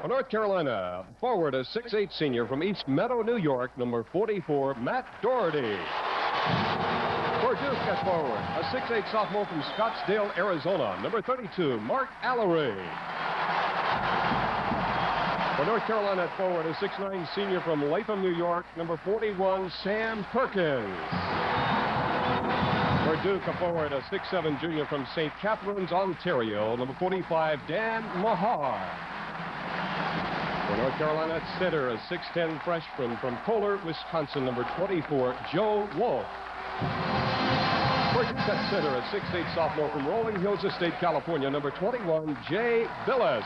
For North Carolina, forward a 6'8 senior from East Meadow, New York, number 44, Matt Doherty. For Duke at forward, a 6'8 sophomore from Scottsdale, Arizona, number 32, Mark Alarie. For North Carolina at forward, a 6'9 senior from Latham, New York, number 41, Sam Perkins. For Duke, a forward, a 6'7 junior from St. Catharines, Ontario, number 45, Dan Mahar. For North Carolina at center, a 6'10 freshman from Kohler, Wisconsin, number 24, Joe Wolf. For Duke at center, a 6'8 sophomore from Rolling Hills Estate, California, number 21, Jay Bilas.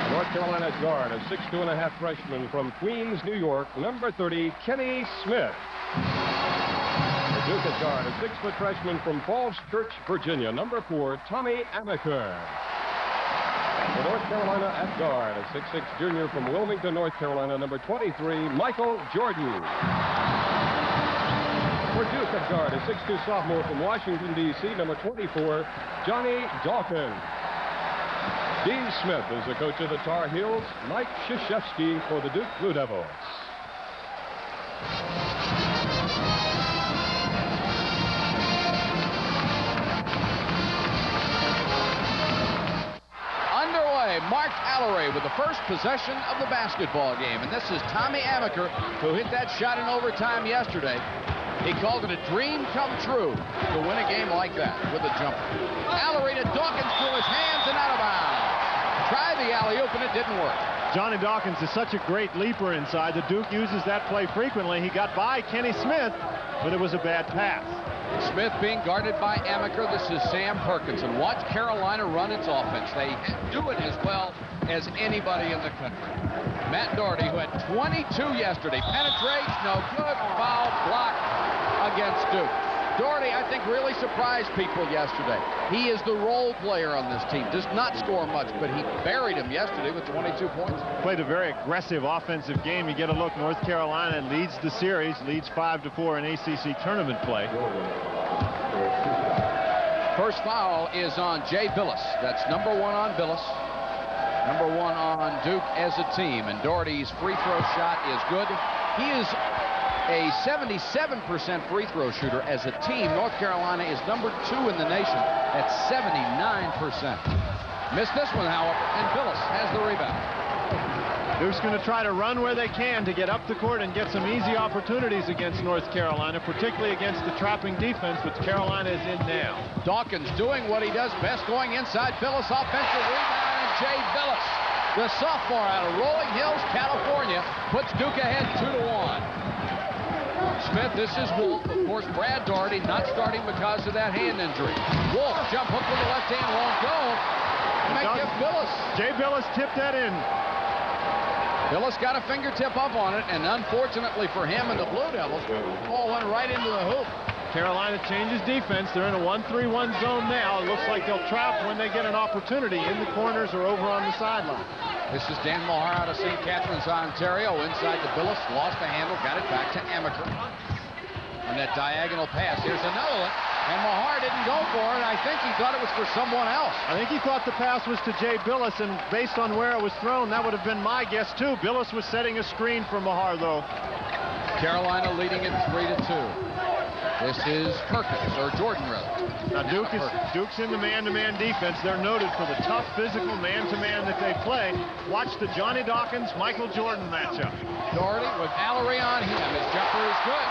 For North Carolina at guard, a 6'2.5 freshman from Queens, New York, number 30, Kenny Smith. For Duke at guard, a 6-foot freshman from Falls Church, Virginia, number 4, Tommy Amaker. For North Carolina at guard, a 6'6 junior from Wilmington, North Carolina, number 23, Michael Jordan. For Duke at guard, a 6'2 sophomore from Washington, D.C., number 24, Johnny Dawkins. Dean Smith is the coach of the Tar Heels. Mike Krzyzewski for the Duke Blue Devils. Mark Alarie with the first possession of the basketball game. And this is Tommy Amaker, who hit that shot in overtime yesterday. He called it a dream come true to win a game like that with a jumper. Alarie to Dawkins through his hands and out of bounds. Tried the alley-oop and it didn't work. Johnny Dawkins is such a great leaper inside. The Duke uses that play frequently. He got by Kenny Smith, but it was a bad pass. Smith being guarded by Amaker. This is Sam Perkins. And watch Carolina run its offense. They do it as well as anybody in the country. Matt Doherty, who had 22 yesterday, penetrates, no good, foul block against Duke. Doherty, I think, really surprised people yesterday. He is the role player on this team. Does not score much, but he buried him yesterday with 22 points. Played a very aggressive offensive game. You get a look, North Carolina leads the series, leads 5-4 in ACC tournament play. First foul is on Jay Bilas. That's number 1 on Bilas. Number 1 on Duke as a team. And Doherty's free throw shot is good. He is a 77% free throw shooter as a team. North Carolina is number 2 in the nation at 79%. Missed this one, however, and Bilas has the rebound. Duke's going to try to run where they can to get up the court and get some easy opportunities against North Carolina, particularly against the trapping defense, which Carolina is in now. Dawkins doing what he does best, going inside. Bilas, offensive rebound, and Jay Bilas, the sophomore out of Rolling Hills, California, puts Duke ahead 2-1. Smith, this is Wolf. Of course, Brad Doherty not starting because of that hand injury. Wolf, jump hook with the left hand, won't go. Might give Bilas. Jay Bilas tipped that in. Bilas got a fingertip up on it, and unfortunately for him and the Blue Devils, the ball went right into the hoop. Carolina changes defense. They're in a 1-3-1 zone now. It looks like they'll trap when they get an opportunity in the corners or over on the sideline. This is Dan Mahar out of St. Catharines, Ontario. Inside to Bilas, lost the handle, got it back to Amaker. On that diagonal pass, here's another one. And Mahar didn't go for it. I think he thought it was for someone else. I think he thought the pass was to Jay Bilas, and based on where it was thrown, that would have been my guess, too. Bilas was setting a screen for Mahar, though. Carolina leading it 3-2. This is Perkins, or Jordan, rather. Now, Duke's in the man-to-man defense. They're noted for the tough, physical man-to-man that they play. Watch the Johnny Dawkins, Michael Jordan matchup. Doherty with Alarie on him. His jumper is good.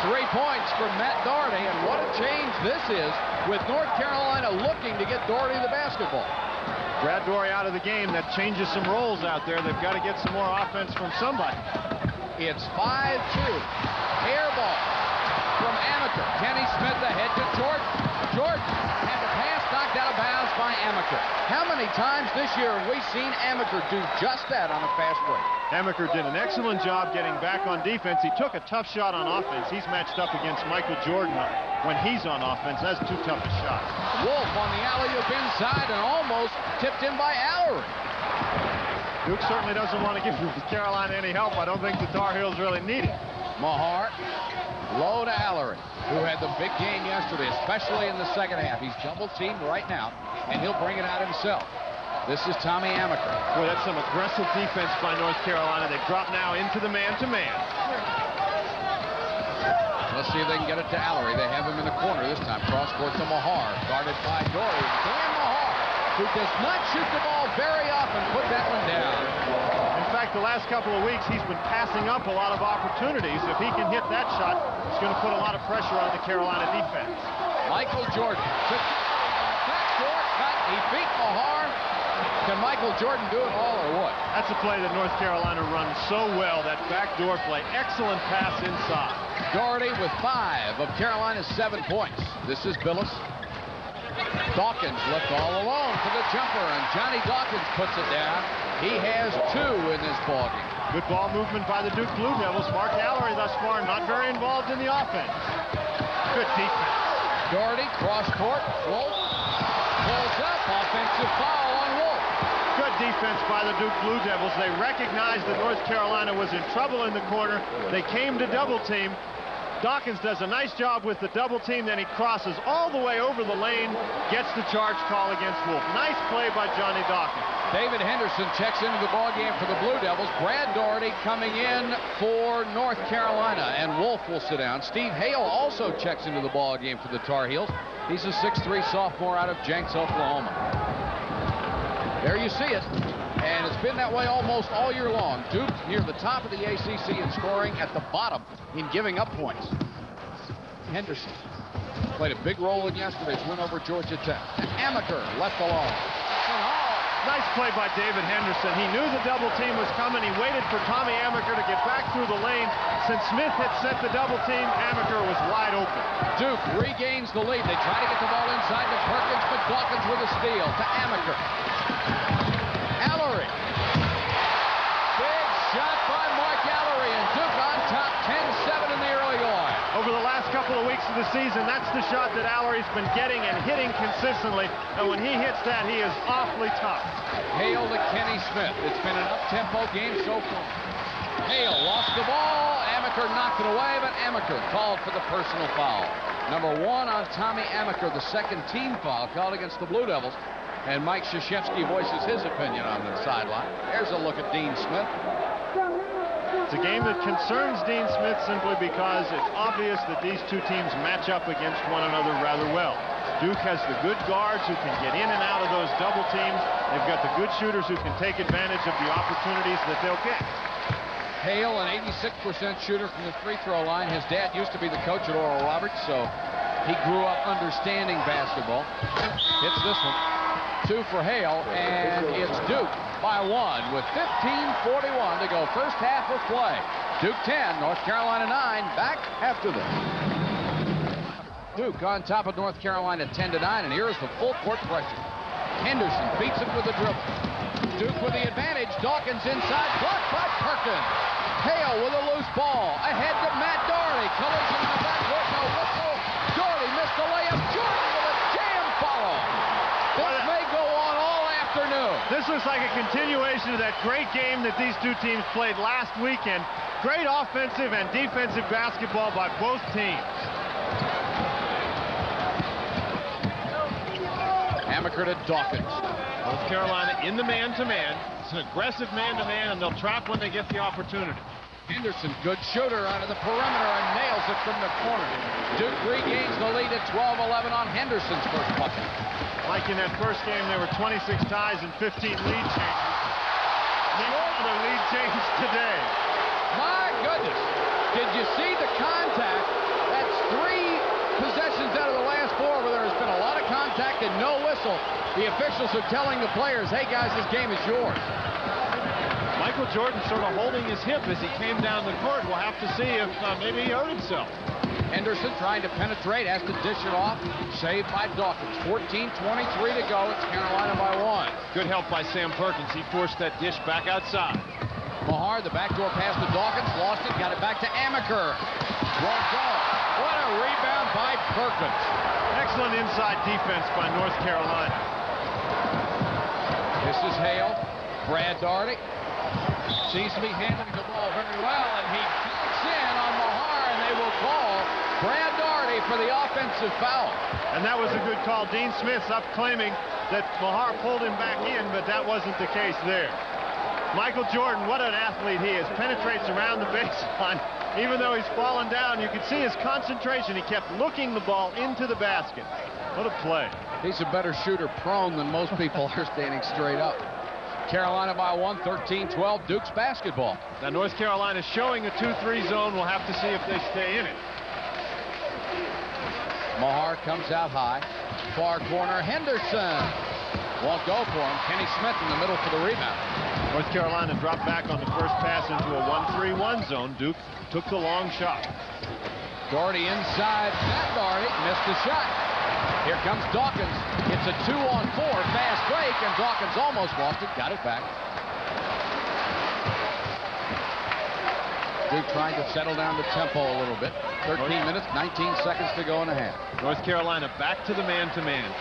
3 points for Matt Doherty, and what a change this is with North Carolina looking to get Doherty the basketball. Brad Doherty out of the game. That changes some roles out there. They've got to get some more offense from somebody. It's 5-2. Air ball from Amaker. Kenny Smith ahead to Jordan. Jordan had the pass knocked out of bounds by Amaker. How many times this year have we seen Amaker do just that on a fast break? Amaker did an excellent job getting back on defense. He took a tough shot on offense. He's matched up against Michael Jordan when he's on offense. That's too tough a shot. Wolf on the alley-oop inside and almost tipped in by Alarie. Duke certainly doesn't want to give Carolina any help. I don't think the Tar Heels really need it. Mahar, low to Alarie, who had the big game yesterday, especially in the second half. He's double-teamed right now, and he'll bring it out himself. This is Tommy Amaker. Boy, that's some aggressive defense by North Carolina. They drop now into the man-to-man. Let's see if they can get it to Alarie. They have him in the corner this time. Cross court to Mahar. Guarded by Dory. Dan Mahar, who does not shoot the ball very often, put that one down. In fact, the last couple of weeks, he's been passing up a lot of opportunities. If he can hit that shot, it's going to put a lot of pressure on the Carolina defense. Michael Jordan took backdoor cut. He beat Mahar. Can Michael Jordan do it all or what? That's a play that North Carolina runs so well, that backdoor play. Excellent pass inside. Doherty with 5 of Carolina's 7 points. This is Bilas. Dawkins left all alone for the jumper, and Johnny Dawkins puts it down. He has 2 in this ballgame. Good ball movement by the Duke Blue Devils. Mark Alarie thus far not very involved in the offense. Good defense. Doherty, cross court. Wolf pulls up. Offensive foul on Wolf. Good defense by the Duke Blue Devils. They recognized that North Carolina was in trouble in the corner. They came to double team. Dawkins does a nice job with the double team, then he crosses all the way over the lane, gets the charge call against Wolf. Nice play by Johnny Dawkins. David Henderson checks into the ballgame for the Blue Devils. Brad Doherty coming in for North Carolina, and Wolf will sit down. Steve Hale also checks into the ballgame for the Tar Heels. He's a 6'3" sophomore out of Jenks, Oklahoma. There you see it. And it's been that way almost all year long. Duke near the top of the ACC in scoring, at the bottom in giving up points. Henderson played a big role in yesterday's win over Georgia Tech. And Amaker left alone. Nice play by David Henderson. He knew the double team was coming. He waited for Tommy Amaker to get back through the lane. Since Smith had set the double team, Amaker was wide open. Duke regains the lead. They try to get the ball inside to Perkins, but Dawkins with a steal to Amaker. Alarie. Big shot by Mark Alarie, and Duke on top 10-7 in the early going. Over the last couple of weeks of the season, that's the shot that Alarie's been getting and hitting consistently. And when he hits that, he is awfully tough. Hale to Kenny Smith. It's been an up-tempo game so far. Hale lost the ball. Amaker knocked it away, but Amaker called for the personal foul. Number 1 on Tommy Amaker, the second team foul called against the Blue Devils. And Mike Krzyzewski voices his opinion on the sideline. There's a look at Dean Smith. It's a game that concerns Dean Smith simply because it's obvious that these two teams match up against one another rather well. Duke has the good guards who can get in and out of those double teams. They've got the good shooters who can take advantage of the opportunities that they'll get. Hale, an 86% shooter from the free throw line. His dad used to be the coach at Oral Roberts, so he grew up understanding basketball. Hits this one. 2 for Hale, and it's Duke by 1 with 15:41 to go. First half of play. Duke 10, North Carolina 9. Back after this. Duke on top of North Carolina 10-9, and here's the full court pressure. Henderson beats him with a dribble. Duke with the advantage. Dawkins inside, blocked by Perkins. Hale with a loose ball. Ahead to Matt Doherty. Collision in the backcourt. No whistle. Doherty missed the layup. Jordan with a jam follow. This may go on all afternoon. This looks like a continuation of that great game that these two teams played last weekend. Great offensive and defensive basketball by both teams. Amaker to Dawkins. North Carolina in the man-to-man. It's an aggressive man-to-man, and they'll trap when they get the opportunity. Henderson, good shooter out of the perimeter and nails it from the corner. Duke regains the lead at 12-11 on Henderson's first bucket. Like in that first game, there were 26 ties and 15 lead changes. Another lead change today. My goodness. Did you see the contact? That's 3 possessions out of the last 4 where there has been a lot of contact and no whistle. The officials are telling the players, hey guys, this game is yours. Michael Jordan sort of holding his hip as he came down the court. We'll have to see if maybe he hurt himself. Henderson trying to penetrate, has to dish it off. Saved by Dawkins. 14:23 to go. It's Carolina by 1. Good help by Sam Perkins. He forced that dish back outside. Mahar, the backdoor pass to Dawkins. Lost it. Got it back to Amaker. Won't go. What a rebound by Perkins. Excellent inside defense by North Carolina. This is Hale. Brad Doherty seems to be handling the ball very well, and he kicks in on Mahar, and they will call Brad Daugherty for the offensive foul. And that was a good call. Dean Smith's up claiming that Mahar pulled him back in, but that wasn't the case there. Michael Jordan, what an athlete he is. Penetrates around the baseline. Even though he's fallen down, you can see his concentration. He kept looking the ball into the basket. What a play. He's a better shooter prone than most people are standing straight up. Carolina by 1, 13-12, Duke's basketball. Now North Carolina showing a 2-3 zone. We'll have to see if they stay in it. Mahar comes out high. Far corner, Henderson. Won't go for him. Kenny Smith in the middle for the rebound. North Carolina dropped back on the first pass into a 1-3-1 zone. Duke took the long shot. Daugherty inside. Matt Daugherty missed the shot. Here comes Dawkins. It's a 2-on-4 fast break, and Dawkins almost lost it. Got it back. Duke trying to settle down the tempo a little bit. 13 minutes, 19 seconds to go in a half. North Carolina back to the man-to-man.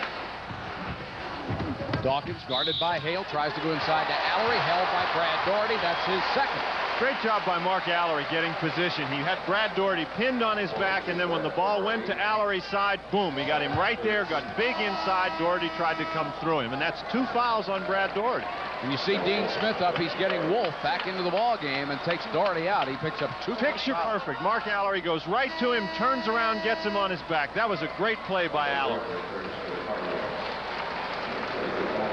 Dawkins guarded by Hale, tries to go inside to Alarie, held by Brad Daugherty. That's his second. Great job by Mark Alarie getting position. He had Brad Daugherty pinned on his back, and then when the ball went to Alarie's side, boom, he got him right there, got big inside. Daugherty tried to come through him, and that's 2 fouls on Brad Daugherty. And you see Dean Smith up. He's getting Wolf back into the ball game and takes Daugherty out. He picks up 2. Picture perfect. Mark Alarie goes right to him, turns around, gets him on his back. That was a great play by Alarie.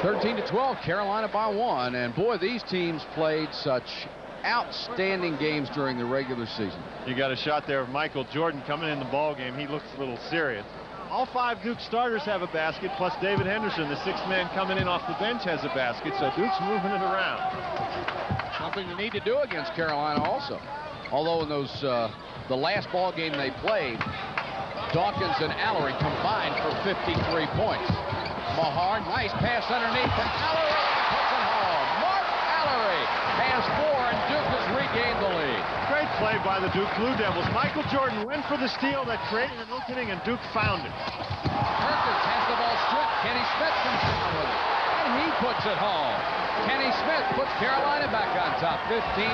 13-12, Carolina by 1. And boy, these teams played such outstanding games during the regular season. You got a shot there of Michael Jordan coming in the ball game. He looks a little serious. All 5 Duke starters have a basket, plus David Henderson, the 6th man coming in off the bench, has a basket. So Duke's moving it around. Something you need to do against Carolina also. Although in those the last ball game they played, Dawkins and Alarie combined for 53 points. Mahar, nice pass underneath to Alarie, puts it home. Mark Alarie has 4, and Duke has regained the lead. Great play by the Duke Blue Devils. Michael Jordan went for the steal that created an opening, and Duke found it. Perkins has the ball stripped. Kenny Smith comes down with it, and he puts it home. Kenny Smith puts Carolina back on top, 15-14.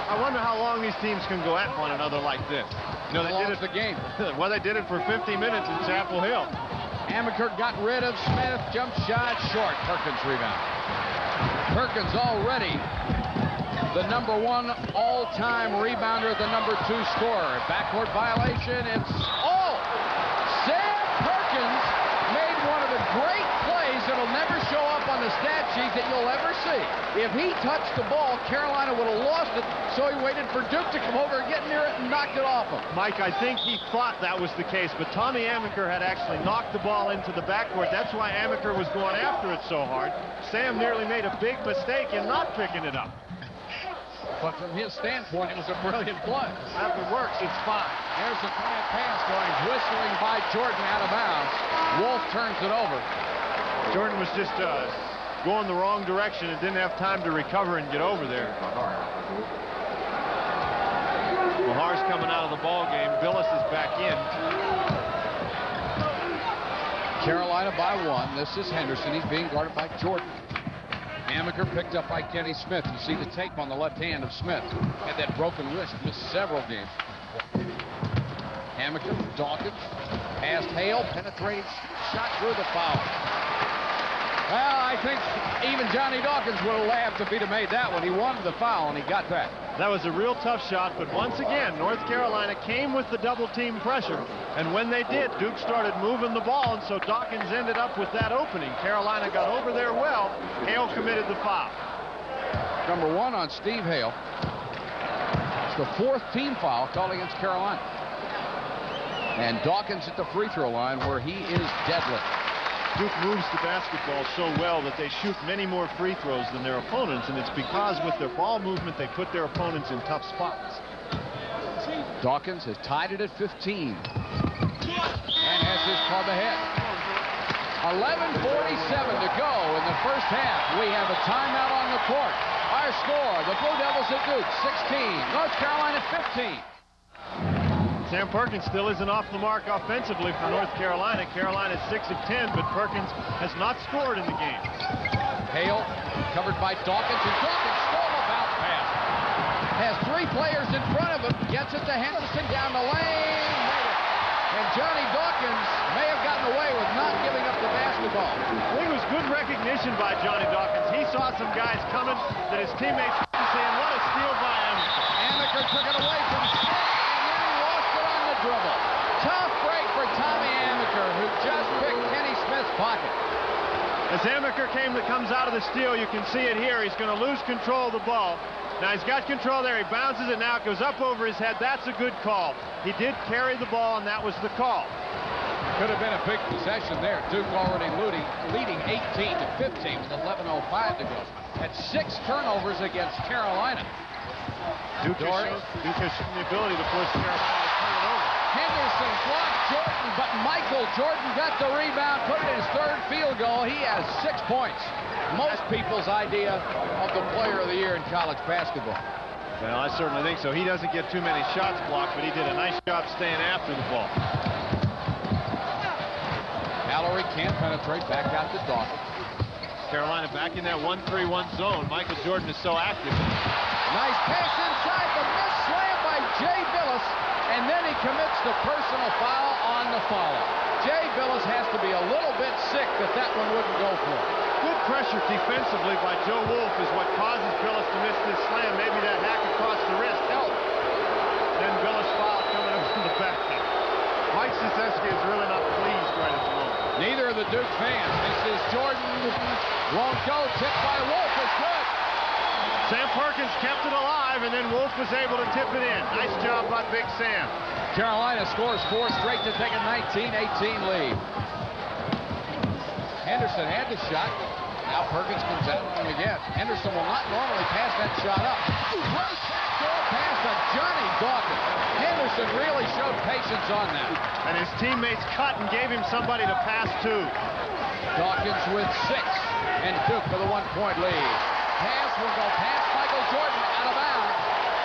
I wonder how long these teams can go at one another like this. You know, they did it the game. Well, they did it for 50 minutes in Chapel Hill. Amaker got rid of Smith. Jump shot short. Perkins rebound. Perkins already the #1 all-time rebounder, the #2 scorer. Backcourt violation. It's Sam Perkins made one of the great plays that'll never show up on the stat sheet that you'll ever see. If he touched the ball, Carolina would have lost it, so he waited for Duke to come over and get near it and knocked it off him. Mike, I think he thought that was the case, but Tommy Amaker had actually knocked the ball into the backcourt. That's why Amaker was going after it so hard. Sam nearly made a big mistake in not picking it up. But from his standpoint, it was a brilliant play. If it works, it's fine. There's the quiet pass going whistling by Jordan out of bounds. Wolf turns it over. Jordan was just going the wrong direction and didn't have time to recover and get over there. Mahar's coming out of the ball game. Bilas is back in. Carolina by 1. This is Henderson. He's being guarded by Jordan. Amaker picked up by Kenny Smith. You see the tape on the left hand of Smith. Had that broken wrist, missed several games. Amaker, Dawkins, past Hale, penetrating shot through the foul. Well, I think even Johnny Dawkins would have laughed if he'd have made that one. He wanted the foul, and he got that. That was a real tough shot, but once again, North Carolina came with the double-team pressure, and when they did, Duke started moving the ball, and so Dawkins ended up with that opening. Carolina got over there well. Hale committed the foul. #1 on Steve Hale. It's the 4th team foul called against Carolina. And Dawkins at the free throw line where he is deadly. Duke moves the basketball so well that they shoot many more free throws than their opponents, and it's because with their ball movement they put their opponents in tough spots. Dawkins has tied it at 15 and has his club ahead. 11:47 to go in the first half. We have a timeout on the court. Our score, the Blue Devils at Duke 16, North Carolina 15. Sam Perkins still isn't off the mark offensively for North Carolina. Carolina's 6 of 10, but Perkins has not scored in the game. Hale covered by Dawkins, and Dawkins stole a bounce pass. Has 3 players in front of him, gets it to Henderson down the lane, made it And Johnny Dawkins may have gotten away with not giving up the basketball. I think it was good recognition by Johnny Dawkins. He saw some guys coming that his teammates couldn't see, and what a steal by Amaker. Amaker took it away from Smith, and then he lost it on the dribble. Tough break for Tommy Amaker, who just picked Kenny Smith's pocket. As Amaker comes out of the steal, you can see it here. He's going to lose control of the ball. Now he's got control there. He bounces it now. It goes up over his head. That's a good call. He did carry the ball, and that was the call. Could have been a big possession there. Duke already leading 18 to 15 with 11:05 to go. Had 6 turnovers against Carolina. Duke has shown the ability to force Carolina to turn it over. Henderson blocked Jordan, but Michael Jordan got the rebound, put it in his 3rd field goal. He has 6 points. Most people's idea of the player of the year in college basketball. Well, I certainly think so. He doesn't get too many shots blocked, but he did a nice job staying after the ball. Alarie can't penetrate, back out to Dawkins. Carolina back in that 1-3-1 zone. Michael Jordan is so active. Nice pass inside, the miss slam by Jay Bilas, and then he commits the personal foul on the follow. Jay Bilas has to be a little bit sick that one wouldn't go for him. Good pressure defensively by Joe Wolf is what causes Bilas to miss this slam. Maybe that hack across the wrist helped. Then Bilas foul coming up from the backhand. Mike Krzyzewski is really not pleased right at the moment. Neither of the Duke fans. This is Jordan. Won't go. Tipped by Wolf is good. Sam Perkins kept it alive, and then Wolf was able to tip it in. Nice job by Big Sam. Carolina scores 4 straight to take a 19-18 lead. Henderson had the shot. Now Perkins comes out and again. Henderson will not normally pass that shot up. Right backdoor pass to Johnny Dawkins. Henderson really showed patience on that. And his teammates cut and gave him somebody to pass to. Dawkins with 6, and Duke with a 1-point lead. Pass will go past Michael Jordan, out of bounds.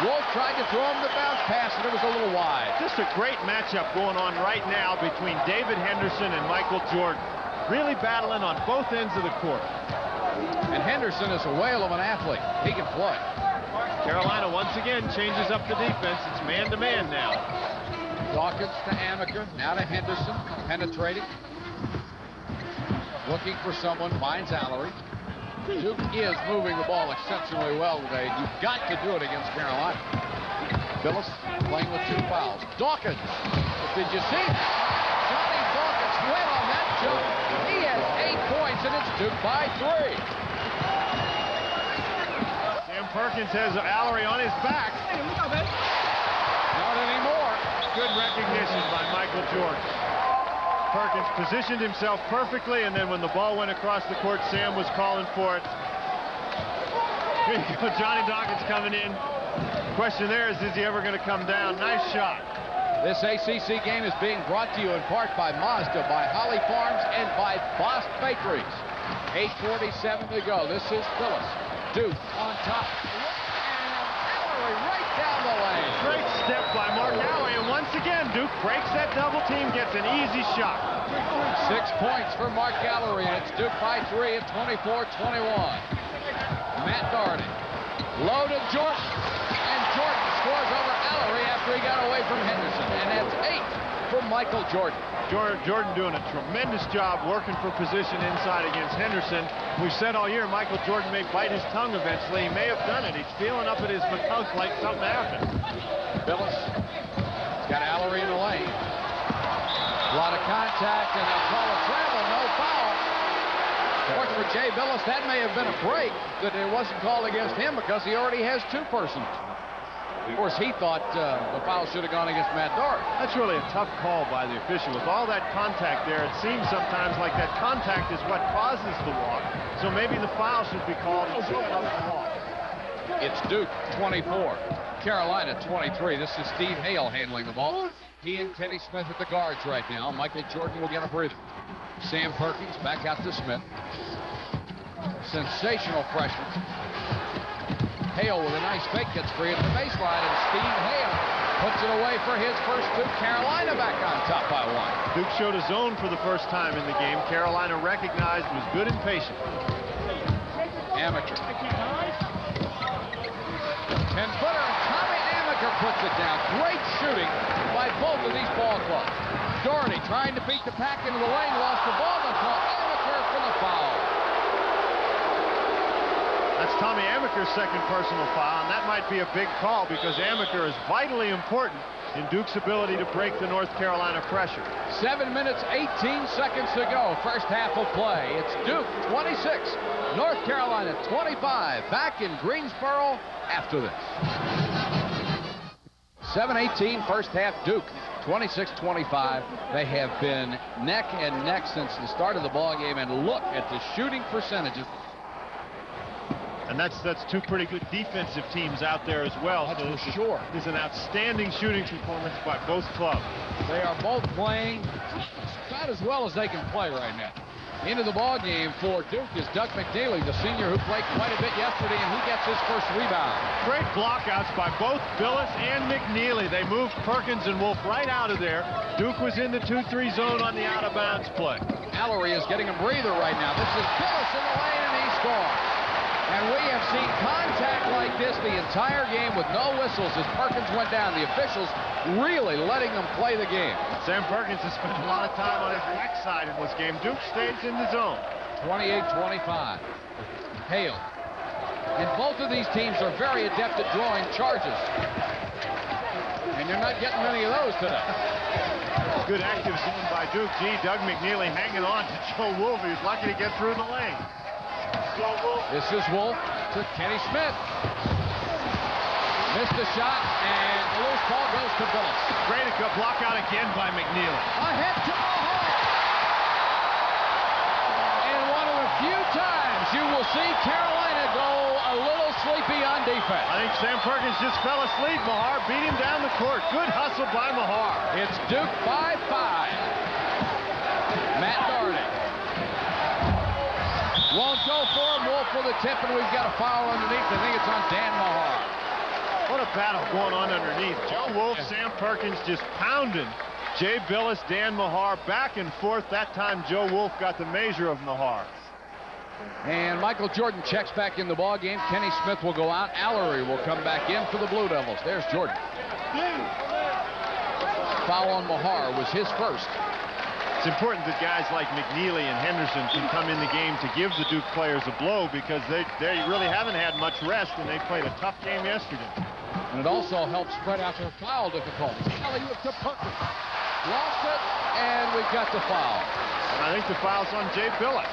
Wolf tried to throw him the bounce pass, and it was a little wide. Just a great matchup going on right now between David Henderson and Michael Jordan. Really battling on both ends of the court. And Henderson is a whale of an athlete. He can play. Carolina once again changes up the defense. It's man-to-man now. Dawkins to Amaker, now to Henderson, penetrating. Looking for someone, finds Alarie. Duke is moving the ball exceptionally well today. You've got to do it against Carolina. Bilas playing with 2 fouls. Dawkins, did you see that? Johnny Dawkins went on that jump. He has 8 points, and it's Duke by 3. Sam Perkins has Alarie on his back. Not anymore. Good recognition by Michael Jordan. Perkins positioned himself perfectly, and then when the ball went across the court, Sam was calling for it. Here you go, Johnny Dawkins coming in. Question there is he ever going to come down? Nice shot. This ACC game is being brought to you in part by Mazda, by Holly Farms, and by Boss Bakeries. 8:47 to go. This is Bilas. Duke on top. And Alarie right down the lane. Great step by Mark Alarie, and once again, Duke breaks that double team, gets an easy shot. 6 points for Mark Alarie, and it's Duke by 3 at 24-21. Matt Doherty. Low to Jordan, and Jordan scores over Alarie after he got away from Henderson, and that's 8 for Michael Jordan. Jordan doing a tremendous job working for position inside against Henderson. We've said all year Michael Jordan may bite his tongue eventually. He may have done it. He's feeling up at his mouth like something happened. Bilas got Alarie in the lane. A lot of contact, and they'll call a travel, no foul. Of course, for Jay Bilas, that may have been a break, that it wasn't called against him because he already has 2 personals. Of course, he thought the foul should have gone against Matt Doherty. That's really a tough call by the official. With all that contact there, it seems sometimes like that contact is what causes the walk. So maybe the foul should be called instead of the walk. It's Duke 24, Carolina 23. This is Steve Hale handling the ball. He and Kenny Smith at the guards right now. Michael Jordan will get a breather. Sam Perkins back out to Smith. Sensational freshman. Hale with a nice fake, gets free at the baseline, and Steve Hale puts it away for his first 2. Carolina back on top by 1. Duke showed a zone for the first time in the game. Carolina recognized, was good and patient. Amaker. 10-footer, and Tommy Amaker puts it down. Great shooting by both of these ball clubs. Doherty trying to beat the pack into the lane, lost the ball, but called Amaker for the foul. That's Tommy Amaker's second personal foul, and that might be a big call because Amaker is vitally important in Duke's ability to break the North Carolina pressure. 7 minutes, 18 seconds to go. First half of play. It's Duke 26, North Carolina 25. Back in Greensboro after this. 7:18 first half. Duke 26-25. They have been neck and neck since the start of the ball game, and look at the shooting percentages. And that's two pretty good defensive teams out there as well. That's so for sure. This is an outstanding shooting performance by both clubs. They are both playing about as well as they can play right now. Into the ball game for Duke is Doug McNeely, the senior who played quite a bit yesterday, and he gets his first rebound. Great blockouts by both Bilas and McNeely. They moved Perkins and Wolf right out of there. Duke was in the 2-3 zone on the out-of-bounds play. Alarie is getting a breather right now. This is Bilas in the lane, and he scores. And we have seen contact like this the entire game with no whistles as Perkins went down. The officials really letting them play the game. Sam Perkins has spent a lot of time on his backside in this game. Duke stays in the zone. 28-25. Hale. And both of these teams are very adept at drawing charges. And you're not getting many of those today. Good active zone by Duke. Gee, Doug McNeely hanging on to Joe Wolf. He was lucky to get through the lane. This is Wolf to Kenny Smith. Missed the shot, and the loose ball goes to Bilas. Great block out again by McNeely. Ahead to Mahar. And one of the few times you will see Carolina go a little sleepy on defense. I think Sam Perkins just fell asleep. Mahar beat him down the court. Good hustle by Mahar. It's Duke 5-5. Matt Doherty. Won't go for him. Wolf for the tip, and we've got a foul underneath. I think it's on Dan Mahar. What a battle going on underneath. Joe Wolf, Sam Perkins just pounding Jay Bilas, Dan Mahar back and forth. That time Joe Wolf got the measure of Mahar. And Michael Jordan checks back in the ball game. Kenny Smith will go out. Alarie will come back in for the Blue Devils. There's Jordan. Foul on Mahar was his first. It's important that guys like McNeely and Henderson can come in the game to give the Duke players a blow because they really haven't had much rest, and they played a tough game yesterday. And it also helps spread out their foul difficulties. Alley-oop to Perkins. Lost it, and we've got the foul. And I think the foul's on Jay Bilas.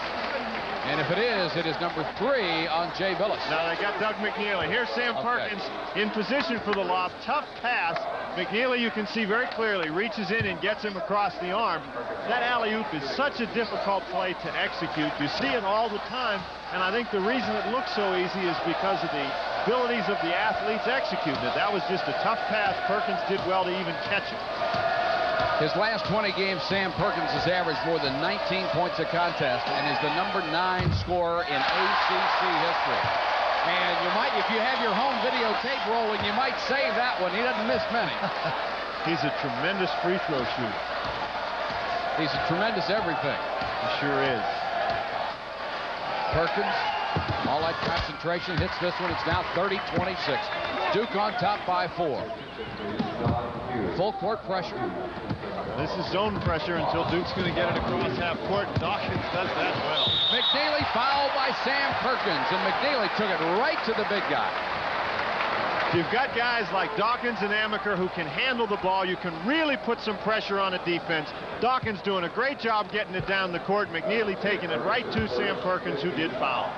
And if it is number 3 on Jay Bilas. Now they got Doug McNeely. Here's Sam Perkins in position for the lob. Tough pass. McNeely, you can see very clearly, reaches in and gets him across the arm. That alley-oop is such a difficult play to execute. You see it all the time, and I think the reason it looks so easy is because of the abilities of the athletes executing it. That was just a tough pass. Perkins did well to even catch it. His last 20 games, Sam Perkins has averaged more than 19 points a contest and is the number 9 scorer in ACC history. And you might, if you have your home videotape rolling, you might save that one. He doesn't miss many. He's a tremendous free throw shooter. He's a tremendous everything. He sure is. Perkins, all that concentration, hits this one. It's now 30-26. Duke on top by 4. Full court pressure. This is zone pressure until Duke's going to get it across half court. Dawkins does that well. McNeely fouled by Sam Perkins, and McNeely took it right to the big guy. You've got guys like Dawkins and Amaker who can handle the ball. You can really put some pressure on a defense. Dawkins doing a great job getting it down the court. McNeely taking it right to Sam Perkins, who did foul.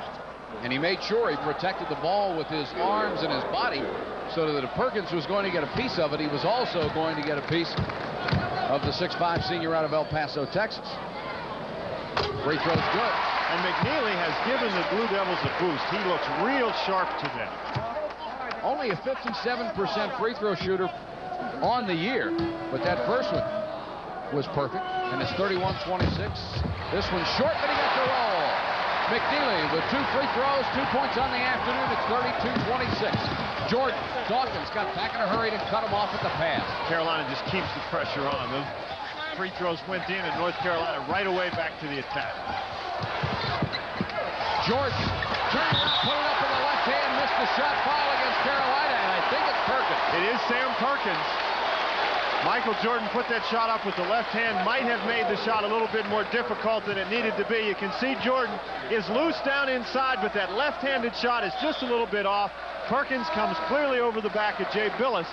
And he made sure he protected the ball with his arms and his body so that if Perkins was going to get a piece of it, he was also going to get a piece of the 6'5 senior out of El Paso, Texas. Free throw's good. And McNeely has given the Blue Devils a boost. He looks real sharp to them. Only a 57% free throw shooter on the year, but that first one was perfect, and it's 31-26. This one's short, but he got the roll. McNeely with 2 free throws, 2 points on the afternoon. It's 32-26. Jordan, Dawkins got back in a hurry to cut him off at the pass. Carolina just keeps the pressure on. Those free throws went in, and North Carolina right away back to the attack. Jordan turned around, put it up with the left hand, missed the shot, foul against Carolina, and I think it's Perkins. It is Sam Perkins. Michael Jordan put that shot up with the left hand, might have made the shot a little bit more difficult than it needed to be. You can see Jordan is loose down inside, but that left-handed shot is just a little bit off. Perkins comes clearly over the back of Jay Bilas.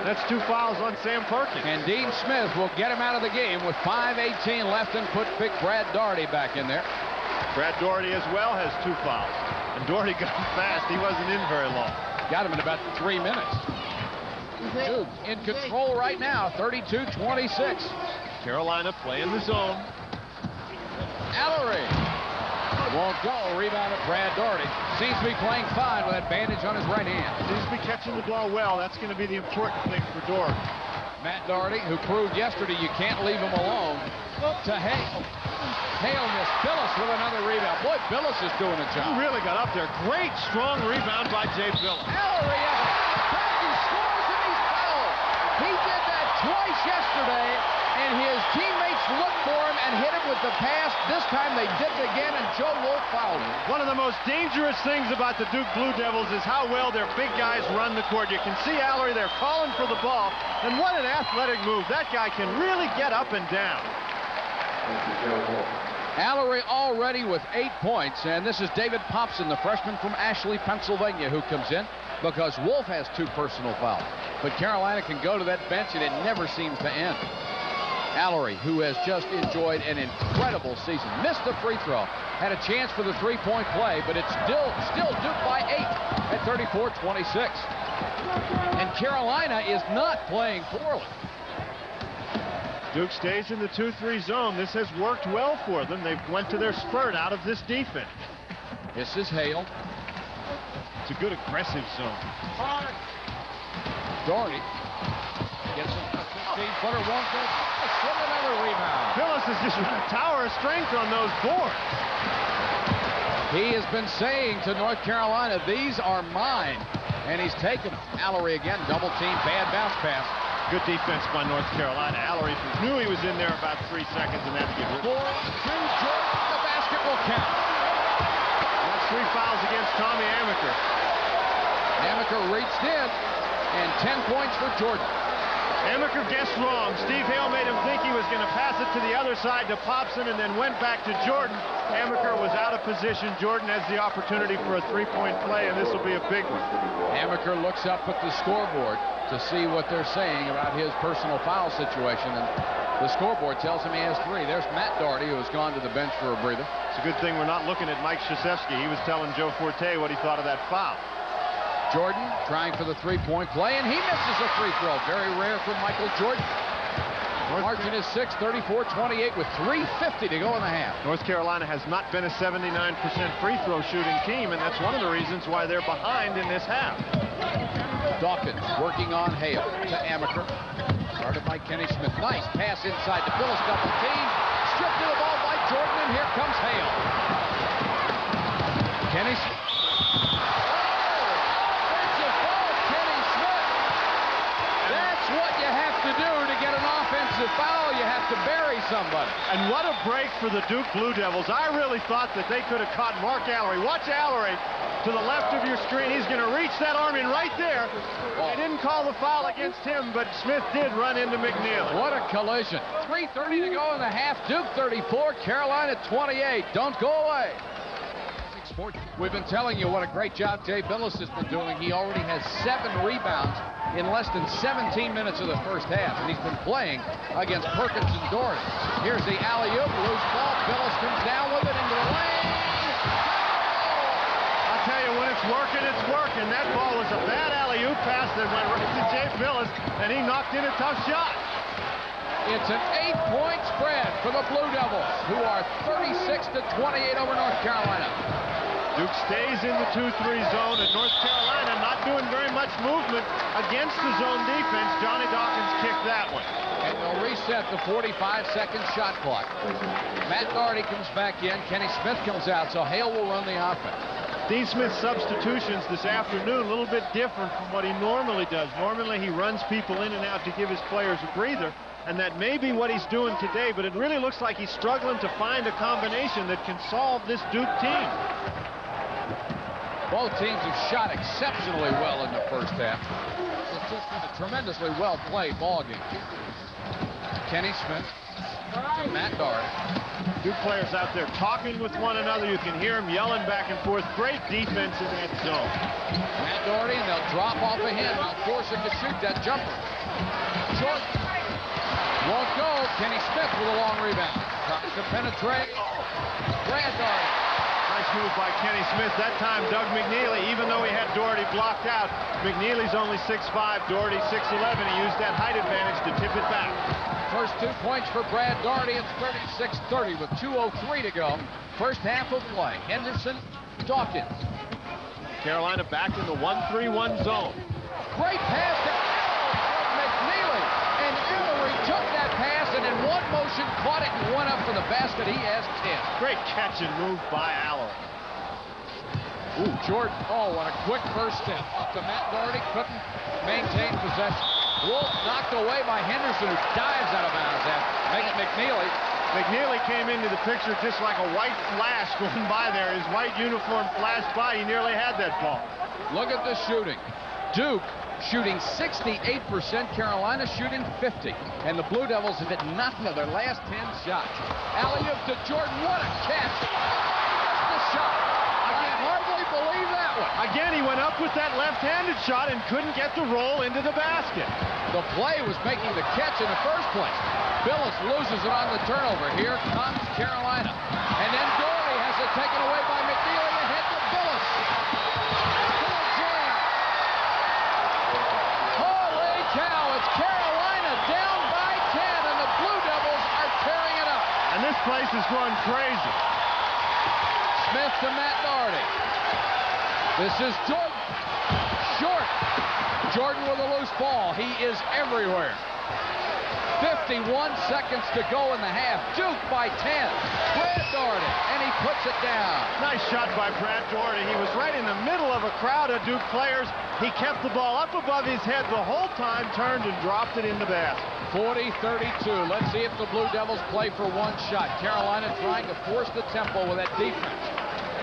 That's 2 fouls on Sam Perkins. And Dean Smith will get him out of the game with 5:18 left and put big Brad Daugherty back in there. Brad Daugherty as well has 2 fouls. And Daugherty got fast. He wasn't in very long. Got him in about 3 minutes. Duke in control right now, 32-26. Carolina playing the zone. Alarie won't go. Rebound at Brad Daugherty. Seems to be playing fine with that bandage on his right hand. Seems to be catching the ball well. That's going to be the important thing for Daugherty. Matt Daugherty, who proved yesterday you can't leave him alone, to Hale. Hale missed. Bilas with another rebound. Boy, Bilas is doing a job. He really got up there. Great, strong rebound by Jay Bilas. Alarie, Perkins scores and he's fouled. He did that twice yesterday, and his teammates looked for him and hit him with the pass. This time they did it again, and Joe Wolf fouled him. One of the most dangerous things about the Duke Blue Devils is how well their big guys run the court. You can see Alarie there calling for the ball, and what an athletic move. That guy can really get up and down. Alarie already with 8 points, and this is David Popson, the freshman from Ashley, Pennsylvania, who comes in because Wolf has 2 personal fouls. But Carolina can go to that bench, and it never seems to end. Alarie, who has just enjoyed an incredible season, missed the free throw, had a chance for the 3-point play, but it's still Duke by 8 at 34-26. And Carolina is not playing poorly. Duke stays in the 2-3 zone. This has worked well for them. They went to their spurt out of this defense. This is Hale. It's a good aggressive zone. Daugherty gets a 15-footer, won't go. With another rebound. Bilas is just a tower of strength on those boards. He has been saying to North Carolina, these are mine. And he's taken Alarie again. Double team, bad bounce pass. Good defense by North Carolina. Alarie knew he was in there about 3 seconds and had to get rid of it. 4-2 Jordan. The basket will count. That's 3 fouls against Tommy Amaker. Amaker reached in, and 10 points for Jordan. Amaker guessed wrong. Steve Hale made him think he was going to pass it to the other side to Popson and then went back to Jordan. Amaker was out of position. Jordan has the opportunity for a 3-point play, and this will be a big one. Amaker looks up at the scoreboard to see what they're saying about his personal foul situation, and the scoreboard tells him he has 3. There's Matt Daugherty, who has gone to the bench for a breather. It's a good thing we're not looking at Mike Krzyzewski. He was telling Joe Forte what he thought of that foul. Jordan trying for the 3-point play, and he misses a free throw. Very rare for Michael Jordan. Margin is 6, 34-28 with 3:50 to go in the half. North Carolina has not been a 79% free throw shooting team, and that's one of the reasons why they're behind in this half. Dawkins working on Hale to Amaker. Started by Kenny Smith. Nice pass inside to Bilas, double team. Stripped to the ball by Jordan, and here comes Hale. Kenny Smith. To do to get an offensive foul, you have to bury somebody. And what a break for the Duke Blue Devils. I really thought that they could have caught Mark Alarie. Watch Alarie to the left of your screen. He's going to reach that arm in right there. They didn't call the foul against him, but Smith did run into McNeil. What a collision. 3:30 to go in the half. Duke 34, Carolina 28. Don't go away. We've been telling you what a great job Jay Bilas has been doing. He already has 7 rebounds in less than 17 minutes of the first half, and he's been playing against Perkins and Daugherty. Here's the alley-oop, loose ball. Bilas comes down with it into the lane. I'll tell you, when it's working. That ball was a bad alley-oop pass that went right to Jay Bilas, and he knocked in a tough shot. It's an 8-point spread for the Blue Devils, who are 36-28 over North Carolina. Duke stays in the 2-3 zone, and North Carolina not doing very much movement against the zone defense. Johnny Dawkins kicked that one. And they'll reset the 45-second shot clock. Matt Daugherty comes back in. Kenny Smith comes out, so Hale will run the offense. Dean Smith's substitutions this afternoon a little bit different from what he normally does. Normally he runs people in and out to give his players a breather, and that may be what he's doing today, but it really looks like he's struggling to find a combination that can solve this Duke team. Both teams have shot exceptionally well in the first half. It's just been a tremendously well-played ball game. Kenny Smith to Matt Doherty. Two players out there talking with one another. You can hear them yelling back and forth. Great defense in that zone. Matt Doherty, and they'll drop off of him. They'll force him to shoot that jumper. Short. Won't go. Kenny Smith with a long rebound. Tries to penetrate. Brad Doherty. Nice move by Kenny Smith. That time, Doug McNeely, even though he had Doherty blocked out, McNeely's only 6'5", Doherty 6'11". He used that height advantage to tip it back. First 2 points for Brad Doherty. It's 36-30 with 2:03 to go. First half of play. Henderson, Dawkins. Carolina back in the 1-3-1 zone. Great pass to McNeely. And Alarie took that pass and in one motion caught it and went up for the basket. He has 10. Great catch and move by Alarie. Ooh, Jordan. Oh, what a quick first step. Up to Matt Doherty. Couldn't maintain possession. Wolf knocked away by Henderson, who dives out of bounds after McNeely. McNeely came into the picture just like a white flash going by there. His white uniform flashed by. He nearly had that ball. Look at the shooting. Duke shooting 68%, Carolina shooting 50%. And the Blue Devils have hit nothing of their last 10 shots. Alley-oop to Jordan. What a catch. The shot. I can hardly believe that one. Again, he went up with that left-handed shot and couldn't get the roll into the basket. The play was making the catch in the first place. Bilas loses it on the turnover. Here comes Carolina. And then Doherty has it taken away by McNeely. Ahead to Bilas. Holy cow, it's Carolina down by 10, and the Blue Devils are tearing it up. And this place is going crazy. Smith to Matt Doherty. This is Jordan. Short. Jordan with a loose ball. He is everywhere. 51 seconds to go in the half. Duke by 10. Brad Doherty, and he puts it down. Nice shot by Brad Doherty. He was right in the middle of a crowd of Duke players. He kept the ball up above his head the whole time, turned and dropped it in the basket. 40-32. Let's see if the Blue Devils play for one shot. Carolina trying to force the tempo with that defense.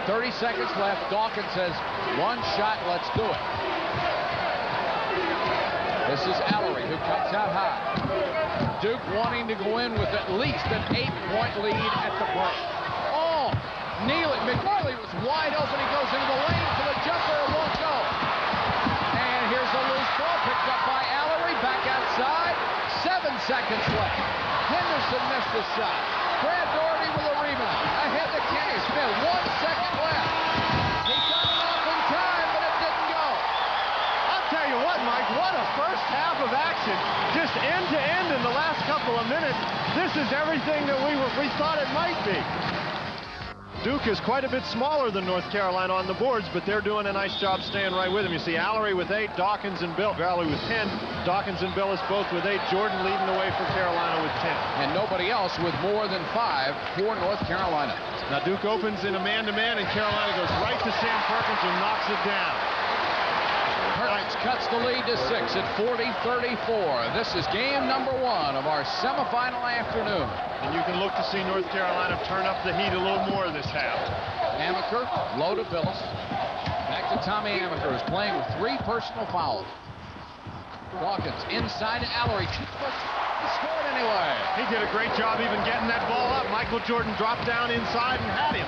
30 seconds left. Dawkins says, one shot, let's do it. This is Alarie, who comes out high. Duke wanting to go in with at least an 8-point lead at the break. Oh, McNeely was wide open. He goes into the lane for the jumper. It won't go. And here's a loose ball picked up by Alarie. Back outside. 7 seconds left. Henderson missed the shot. Brad Doherty with a rebound. Ahead to Kenny Smith. 1 second left. He got it off in time, but it didn't go. I'll tell you what, Mike, what a first half of action. Just end to end in the last couple of minutes. This is everything that we thought it might be. Duke is quite a bit smaller than North Carolina on the boards, but they're doing a nice job staying right with him. You see Alarie with 8, Dawkins and Alarie with 10, Dawkins and Bilas both with 8, Jordan leading the way for Carolina with 10. And nobody else with more than 5 for North Carolina. Now Duke opens in a man-to-man, and Carolina goes right to Sam Perkins and knocks it down. Perkins cuts the lead to 6 at 40-34. This is game number 1 of our semifinal afternoon. And you can look to see North Carolina turn up the heat a little more this half. Amaker, low to Bilas. Back to Tommy Amaker, who's playing with 3 personal fouls. Dawkins inside to Alarie. He scored anyway. He did a great job even getting that ball up. Michael Jordan dropped down inside and had him.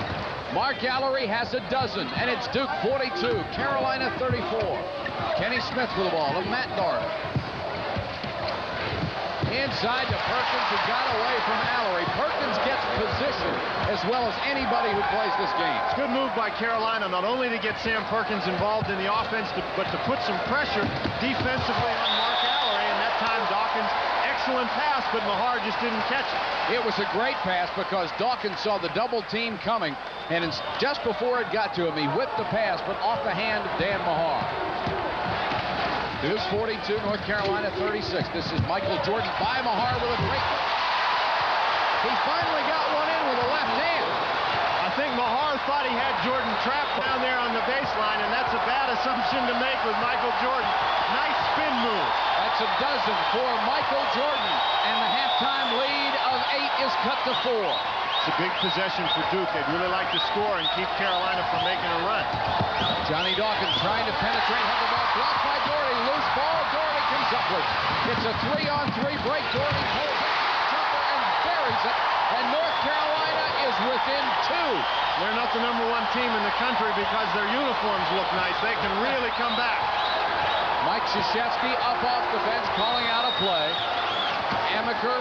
Mark Alarie has a dozen, and it's Duke 42, Carolina 34. Kenny Smith with the ball to Matt Doherty. Inside to Perkins, who got away from Alarie. Perkins gets position as well as anybody who plays this game. It's a good move by Carolina, not only to get Sam Perkins involved in the offense, but to put some pressure defensively on Mark Alarie. And that time Dawkins, excellent pass, but Mahar just didn't catch it. It was a great pass because Dawkins saw the double team coming, and just before it got to him, he whipped the pass, but off the hand of Dan Mahar. Duke 42, North Carolina 36. This is Michael Jordan by Mahar with a great one. He finally got one in with a left hand. I think Mahar thought he had Jordan trapped down there on the baseline, and that's a bad assumption to make with Michael Jordan. Nice spin move. That's a dozen for Michael Jordan, and the halftime lead of 8 is cut to 4. It's a big possession for Duke. They'd really like to score and keep Carolina from making a run. Johnny Dawkins trying to penetrate, have the ball blocked by Doherty. Loose ball, Doherty comes up with it. It's a 3-on-3 break. Doherty pulls it, jumper, and buries it. And North Carolina is within 2. They're not the #1 team in the country because their uniforms look nice. They can really come back. Mike Krzyzewski up off the bench calling out a play. Amaker,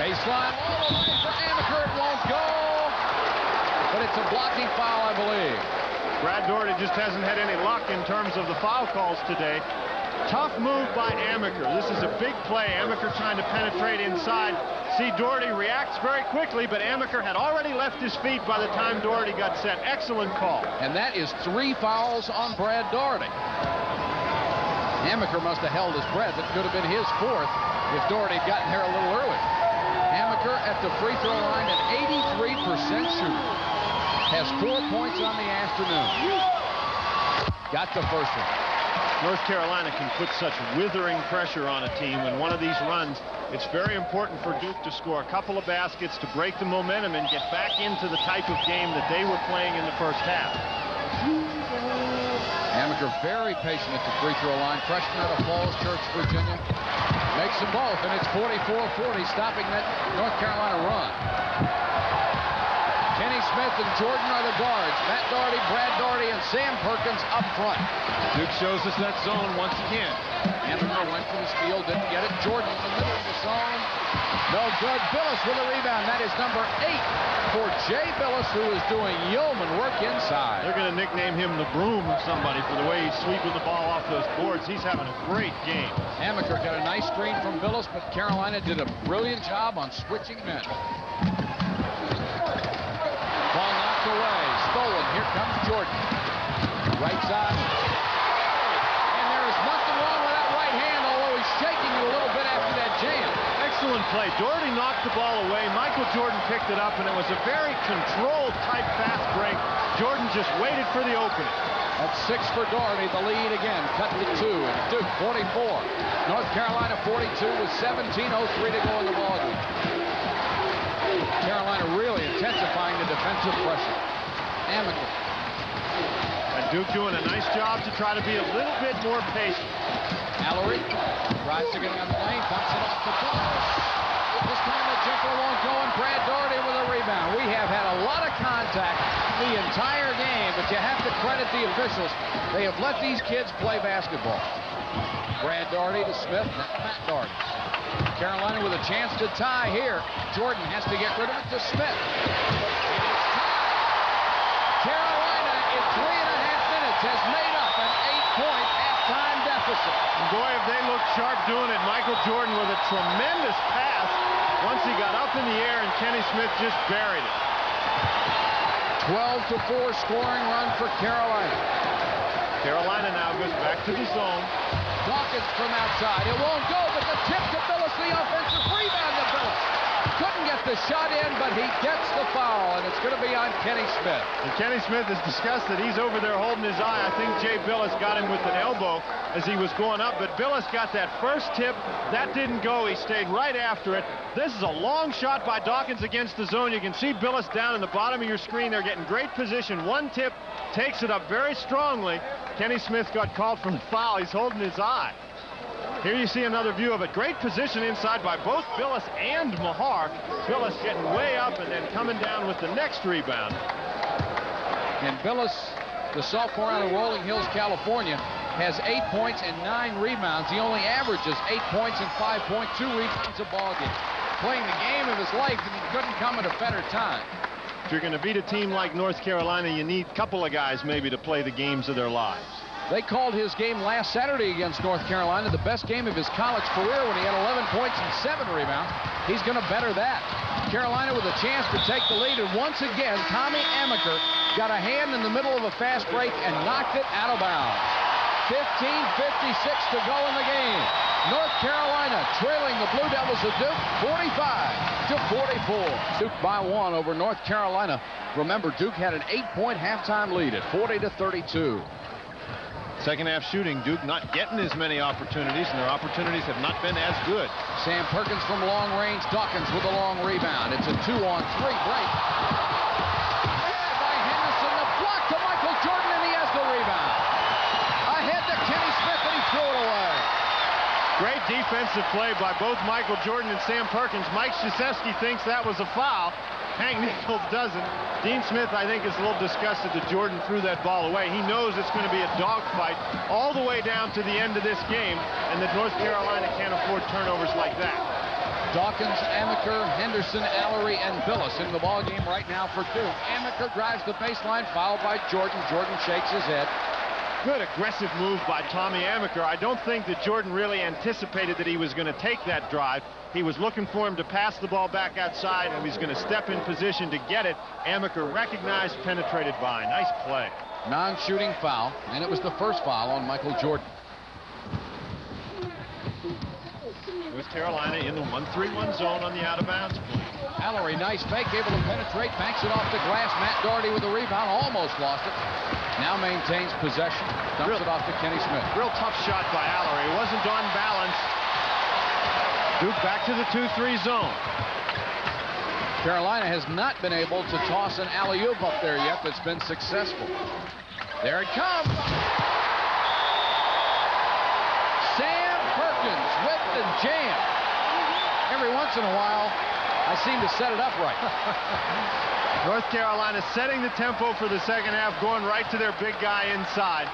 baseline, all the way for Amaker. It won't go. But it's a blocking foul, I believe. Brad Doherty just hasn't had any luck in terms of the foul calls today. Tough move by Amaker. This is a big play. Amaker trying to penetrate inside. See, Doherty reacts very quickly, but Amaker had already left his feet by the time Doherty got set. Excellent call. And that is 3 fouls on Brad Doherty. Amaker must have held his breath. It could have been his 4th if Doherty had gotten here a little early. Amaker at the free throw line, an 83% shooter. Has 4 points on the afternoon. Got the first one. North Carolina can put such withering pressure on a team. In one of these runs, it's very important for Duke to score a couple of baskets to break the momentum and get back into the type of game that they were playing in the first half. Amaker very patient at the free throw line. Freshman out of Falls Church, Virginia. Makes them both, and it's 44-40, stopping that North Carolina run. Kenny Smith and Jordan are the guards. Matt Doherty, Brad Doherty, and Sam Perkins up front. Duke shows us that zone once again. Amaker went for the steal, didn't get it. Jordan in the middle of the zone. No good. Bilas with a rebound. That is number 8 for Jay Bilas, who is doing yeoman work inside. They're going to nickname him the broom or somebody for the way he's sweeping the ball off those boards. He's having a great game. Amaker got a nice screen from Bilas, but Carolina did a brilliant job on switching men. Ball knocked away. Stolen. Here comes Jordan. Right side. And there is nothing wrong with that right hand, although he's shaking it a little bit after that jam. Excellent play. Doherty knocked the ball away. Michael Jordan picked it up, and it was a very controlled type fast break. Jordan just waited for the opening. That's 6 for Doherty. The lead again. Cut to 2. And Duke 44. North Carolina 42 with 17:03 to go in the ballgame. Carolina really intensifying the defensive pressure. Amaker. And Duke doing a nice job to try to be a little bit more patient. Alarie tries to get on the lane, dumps it off the Bilas. This time the jumper won't go, and Brad Doherty with a rebound. We have had a lot of contact the entire game, but you have to credit the officials. They have let these kids play basketball. Brad Doherty to Smith, Matt Doherty. Carolina with a chance to tie here. Jordan has to get rid of it to Smith. It is tied. Carolina in 3.5 minutes has made up an 8-point halftime deficit. And boy, if they looked sharp doing it. Michael Jordan with a tremendous pass once he got up in the air, and Kenny Smith just buried it. 12-4 scoring run for Carolina. Carolina now goes back to the zone. Dawkins from outside. It won't go, but the tip to Bilas, the offensive rebound to Bilas. Couldn't get the shot in, but he gets the foul, and it's going to be on Kenny Smith. And Kenny Smith has discussed that he's over there holding his eye. I think Jay Bilas got him with an elbow as he was going up, but Bilas got that first tip. That didn't go. He stayed right after it. This is a long shot by Dawkins against the zone. You can see Bilas down in the bottom of your screen. They're getting great position. One tip takes it up very strongly. Kenny Smith got called for the foul. He's holding his eye. Here you see another view of it. Great position inside by both Bilas and Mahar. Bilas getting way up and then coming down with the next rebound. And Bilas, the sophomore out of Rolling Hills, California, has 8 points and 9 rebounds. He only averages 8 points and 5.2 rebounds a ball game. Playing the game of his life, and he couldn't come at a better time. If you're going to beat a team like North Carolina, you need a couple of guys maybe to play the games of their lives. They called his game last Saturday against North Carolina the best game of his college career when he had 11 points and 7 rebounds. He's going to better that. Carolina with a chance to take the lead, and once again, Tommy Amaker got a hand in the middle of a fast break and knocked it out of bounds. 15:56 to go in the game. North Carolina trailing the Blue Devils of Duke 45-44. Duke by 1 over North Carolina. Remember, Duke had an 8-point halftime lead at 40-32. Second half shooting, Duke not getting as many opportunities, and their opportunities have not been as good. Sam Perkins from long range. Dawkins with a long rebound. It's a 2-on-3 break. By Henderson, the block to Michael Jordan, and he has the rebound. Ahead to Kenny Smith, and he threw it away. Great defensive play by both Michael Jordan and Sam Perkins. Mike Krzyzewski thinks that was a foul. Hank Nichols doesn't. Dean Smith, I think, is a little disgusted that Jordan threw that ball away. He knows it's going to be a dogfight all the way down to the end of this game, and that North Carolina can't afford turnovers like that. Dawkins, Amaker, Henderson, Alarie, and Bilas in the ballgame right now for Duke. Amaker drives the baseline, fouled by Jordan. Jordan shakes his head. Good aggressive move by Tommy Amaker. I don't think that Jordan really anticipated that he was going to take that drive. He was looking for him to pass the ball back outside, and he's going to step in position to get it. Amaker recognized, penetrated by. Nice play. Non-shooting foul, and it was the first foul on Michael Jordan. North Carolina in the 1-3-1 zone on the out-of-bounds play. Alarie, nice fake, able to penetrate, banks it off the glass. Matt Doherty with the rebound, almost lost it. Now maintains possession, dumps it off to Kenny Smith. Real tough shot by Alarie. It wasn't on balance. Duke back to the 2-3 zone. Carolina has not been able to toss an alley-oop up there yet that's been successful. There it comes. Sam Perkins with the jam. Every once in a while, I seem to set it up right. North Carolina setting the tempo for the second half, going right to their big guy inside.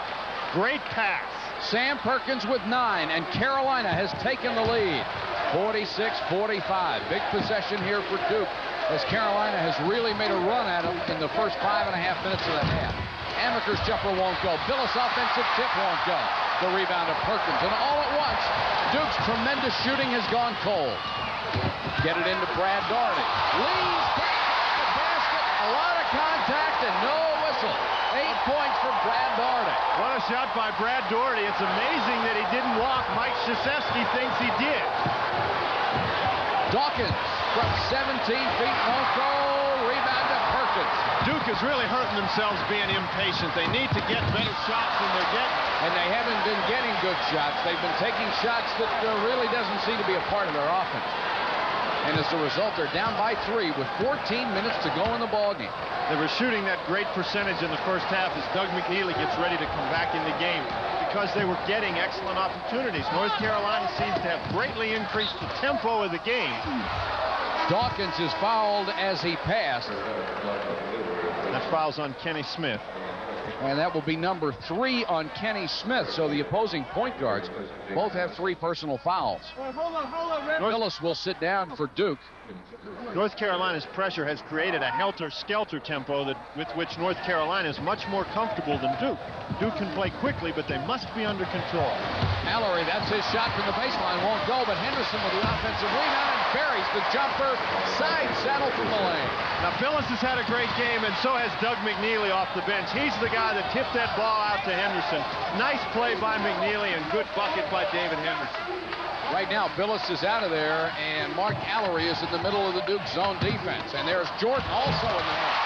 Great pass. Sam Perkins with 9, and Carolina has taken the lead. 46-45. Big possession here for Duke, as Carolina has really made a run at them in the first 5.5 minutes of the half. Amaker's jumper won't go. Bilas' offensive tip won't go. The rebound to Perkins, and all at once, Duke's tremendous shooting has gone cold. Get it into Brad Doherty. Leans back off the basket. A lot of contact and no whistle. 8 points for Brad Doherty. What a shot by Brad Doherty. It's amazing that he didn't walk. Mike Krzyzewski thinks he did. Dawkins from 17 feet, won't go. Rebound to Perkins. Duke is really hurting themselves being impatient. They need to get better shots than they're getting. And they haven't been getting good shots. They've been taking shots that really doesn't seem to be a part of their offense. And as a result, they're down by 3 with 14 minutes to go in the ballgame. They were shooting that great percentage in the first half as Doug McNeely gets ready to come back in the game, because they were getting excellent opportunities. North Carolina seems to have greatly increased the tempo of the game. Dawkins is fouled as he passed. That foul's on Kenny Smith. And that will be number 3 on Kenny Smith. So the opposing point guards both have 3 personal fouls. Hold on, Red. Bilas will sit down for Duke. North Carolina's pressure has created a helter-skelter tempo with which North Carolina is much more comfortable than Duke. Duke can play quickly, but they must be under control. Alarie, that's his shot from the baseline, won't go, but Henderson with the offensive rebound and buries the jumper. Side saddle from the lane. Now, Bilas has had a great game, and so has Doug McNeely off the bench. He's the guy that tipped that ball out to Henderson. Nice play by McNeely and good bucket by David Henderson. Right now, Bilas is out of there, and Mark Alarie is in the middle of the Duke zone defense. And there's Jordan also in the middle.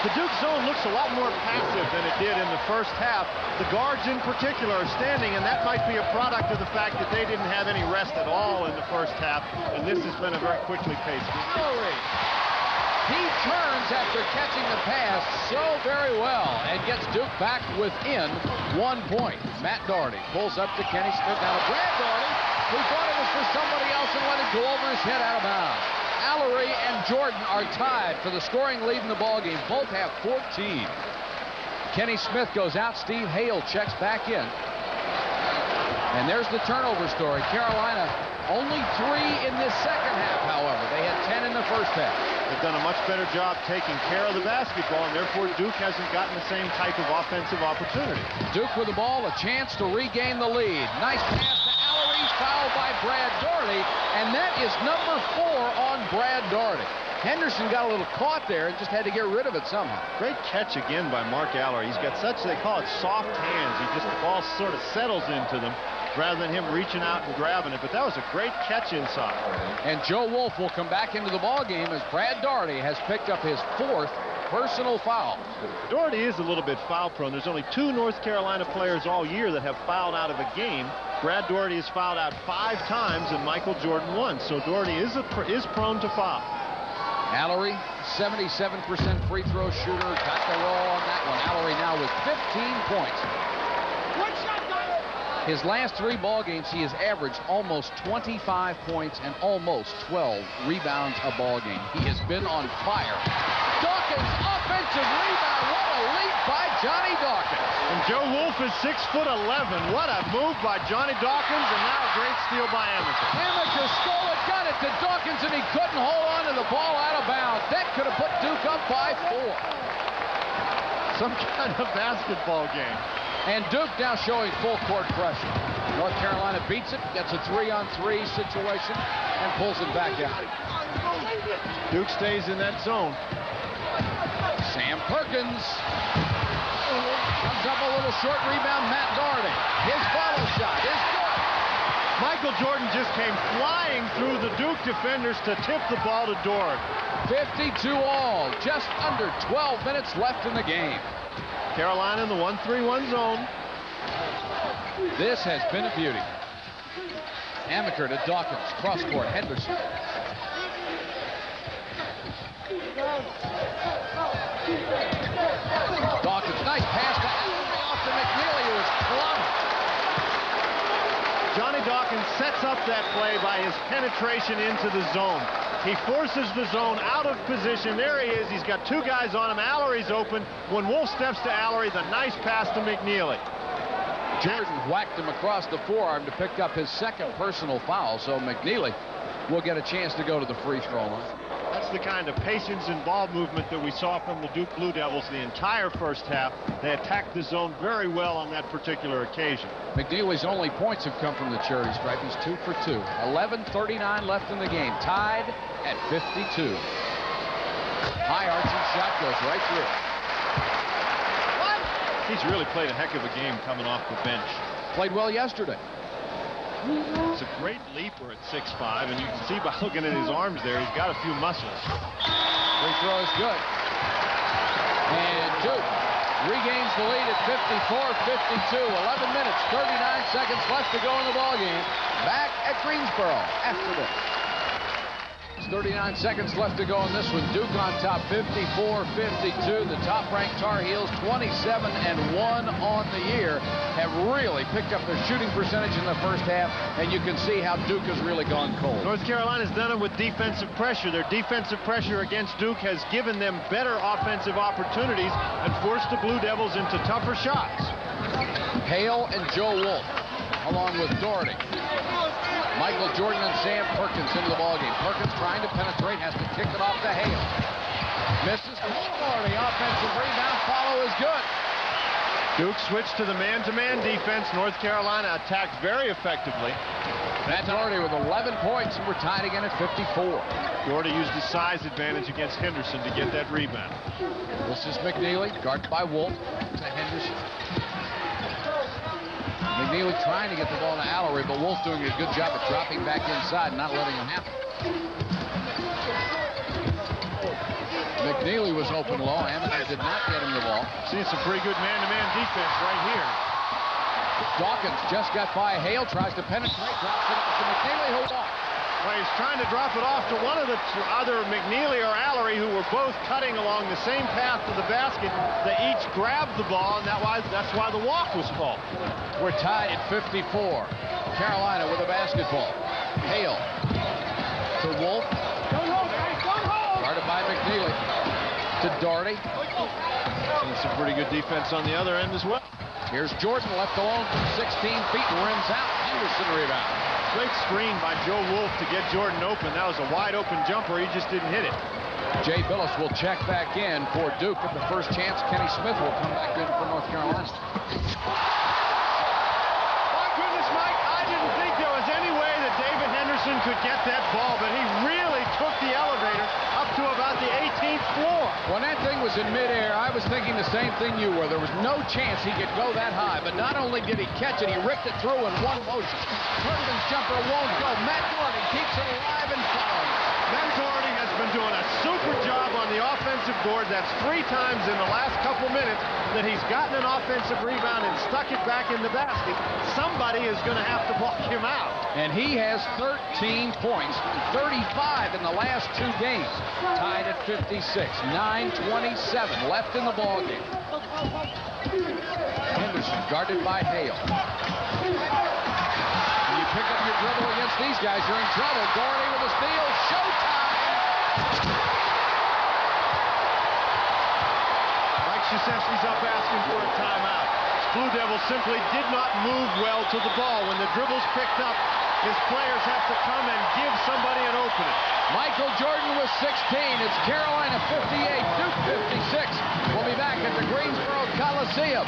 The Duke zone looks a lot more passive than it did in the first half. The guards in particular are standing, and that might be a product of the fact that they didn't have any rest at all in the first half, and this has been a very quickly paced game. Alarie. He turns after catching the pass so very well and gets Duke back within 1 point. Matt Doherty pulls up to Kenny Smith. Now to Brad Doherty, who thought it was for somebody else and let it go over his head out of bounds. Alarie and Jordan are tied for the scoring lead in the ballgame. Both have 14. Kenny Smith goes out. Steve Hale checks back in. And there's the turnover story. Carolina only 3 in this second half, however. They had 10 in the first half. They've done a much better job taking care of the basketball, and therefore Duke hasn't gotten the same type of offensive opportunity. Duke with the ball, a chance to regain the lead. Nice pass to Alarie, fouled by Brad Doherty, and that is number 4 on Brad Doherty. Henderson got a little caught there and just had to get rid of it somehow. Great catch again by Mark Alarie. He's got such, they call it soft hands. The ball sort of settles into them rather than him reaching out and grabbing it. But that was a great catch inside. And Joe Wolf will come back into the ballgame as Brad Doherty has picked up his 4th personal fouls. Doherty is a little bit foul prone. There's only 2 North Carolina players all year that have fouled out of a game. Brad Doherty has fouled out 5 times and Michael Jordan once. So Doherty is prone to foul. Alarie, 77% free throw shooter, got the roll on that one. Alarie now with 15 points. His last 3 ball games, he has averaged almost 25 points and almost 12 rebounds a ball game. He has been on fire. Dawkins, offensive rebound. What a leap by Johnny Dawkins. And Joe Wolf is 6'11". What a move by Johnny Dawkins, and now a great steal by Amaker. Amaker stole it, got it to Dawkins, and he couldn't hold on to the ball out of bounds. That could have put Duke up by 4. Some kind of basketball game. And Duke now showing full court pressure. North Carolina beats it, gets a 3-on-3 situation, and pulls it back out. Duke stays in that zone. Sam Perkins comes up a little short rebound. Matt Doherty. His follow shot is good. Michael Jordan just came flying through the Duke defenders to tip the ball to Doherty. 52 all. Just under 12 minutes left in the game. Carolina in the 1-3-1 zone. This has been a beauty. Amaker to Dawkins. Cross court. Henderson. Dawkins, nice pass to Alarie off to McNeely, who is clubbed. Johnny Dawkins sets up that play by his penetration into the zone. He forces the zone out of position. There he is. He's got 2 guys on him. Alarie's open. When Wolf steps to Alarie, the nice pass to McNeely. Jordan whacked him across the forearm to pick up his 2nd personal foul, so McNeely will get a chance to go to the free throw line. That's the kind of patience and ball movement that we saw from the Duke Blue Devils the entire first half. They attacked the zone very well on that particular occasion. McNeely's only points have come from the charity stripe. He's 2 for 2. 11:39 left in the game. Tied at 52. High arching shot goes right through. He's really played a heck of a game coming off the bench. Played well yesterday. It's a great leaper at 6'5", and you can see by looking at his arms there, he's got a few muscles. Free throw is good. And Duke regains the lead at 54-52. 11 minutes, 39 seconds left to go in the ballgame. Back at Greensboro after this. 39 seconds left to go in this one. Duke on top 54-52. The top-ranked Tar Heels 27-1 on the year have really picked up their shooting percentage in the first half, and you can see how Duke has really gone cold. North Carolina's done it with defensive pressure. Their defensive pressure against Duke has given them better offensive opportunities and forced the Blue Devils into tougher shots. Hale and Joe Wolf along with Doherty. Michael Jordan and Sam Perkins into the ballgame. Perkins trying to penetrate, has to kick it off to Hale. Misses. Doherty, offensive rebound. Follow is good. Duke switched to the man-to-man defense. North Carolina attacked very effectively. Matt Doherty with 11 points, and we're tied again at 54. Doherty used his size advantage against Henderson to get that rebound. This is McNeely, guarded by Wolf to Henderson. McNeely trying to get the ball to Alarie, but Wolf doing a good job of dropping back inside, not letting him happen. McNeely was open low. Amaker did not get him the ball. Seeing some pretty good man-to-man defense right here. Dawkins just got by Hale, tries to penetrate, drops it to McNeely, who walks. Well, he's trying to drop it off to one of the other McNeely or Alarie, who were both cutting along the same path to the basket. They each grabbed the ball, and that's why the walk was called. We're tied at 54. Carolina with a basketball. Hale to Wolf. Guarded by McNeely. To Doherty. And some pretty good defense on the other end as well. Here's Jordan left alone from 16 feet and rims out. Henderson rebound. Great screen by Joe Wolf to get Jordan open. That was a wide open jumper. He just didn't hit it. Jay Bilas will check back in for Duke at the first chance. Kenny Smith will come back in for North Carolina. My goodness, Mike, I didn't think there was any way that David Henderson could get that ball, but he really took the elevator up to about the 18th floor. When that thing was in midair, I was thinking the same thing you were. There was no chance he could go that high, but not only did he catch it, he ripped it through in one motion. Perkins' jumper won't go. Matt Doherty keeps it alive and fouled. Matt Doherty has been doing a super job on the offensive board. That's 3 times in the last couple minutes that he's gotten an offensive rebound and stuck it back in the basket. Somebody is going to have to block him out. And he has 13 points, 35 in the last 2 games. Tied at 56, 9:27 left in the ball game. Henderson guarded by Hale. When you pick up your dribble against these guys, you're in trouble. Doherty with a steal. Showtime! Mike Krzyzewski's up asking for a timeout. Blue Devils simply did not move well to the ball. When the dribble's picked up, his players have to come and give somebody an opening. Michael Jordan with 16. It's Carolina 58, Duke 56. We'll be back at the Greensboro Coliseum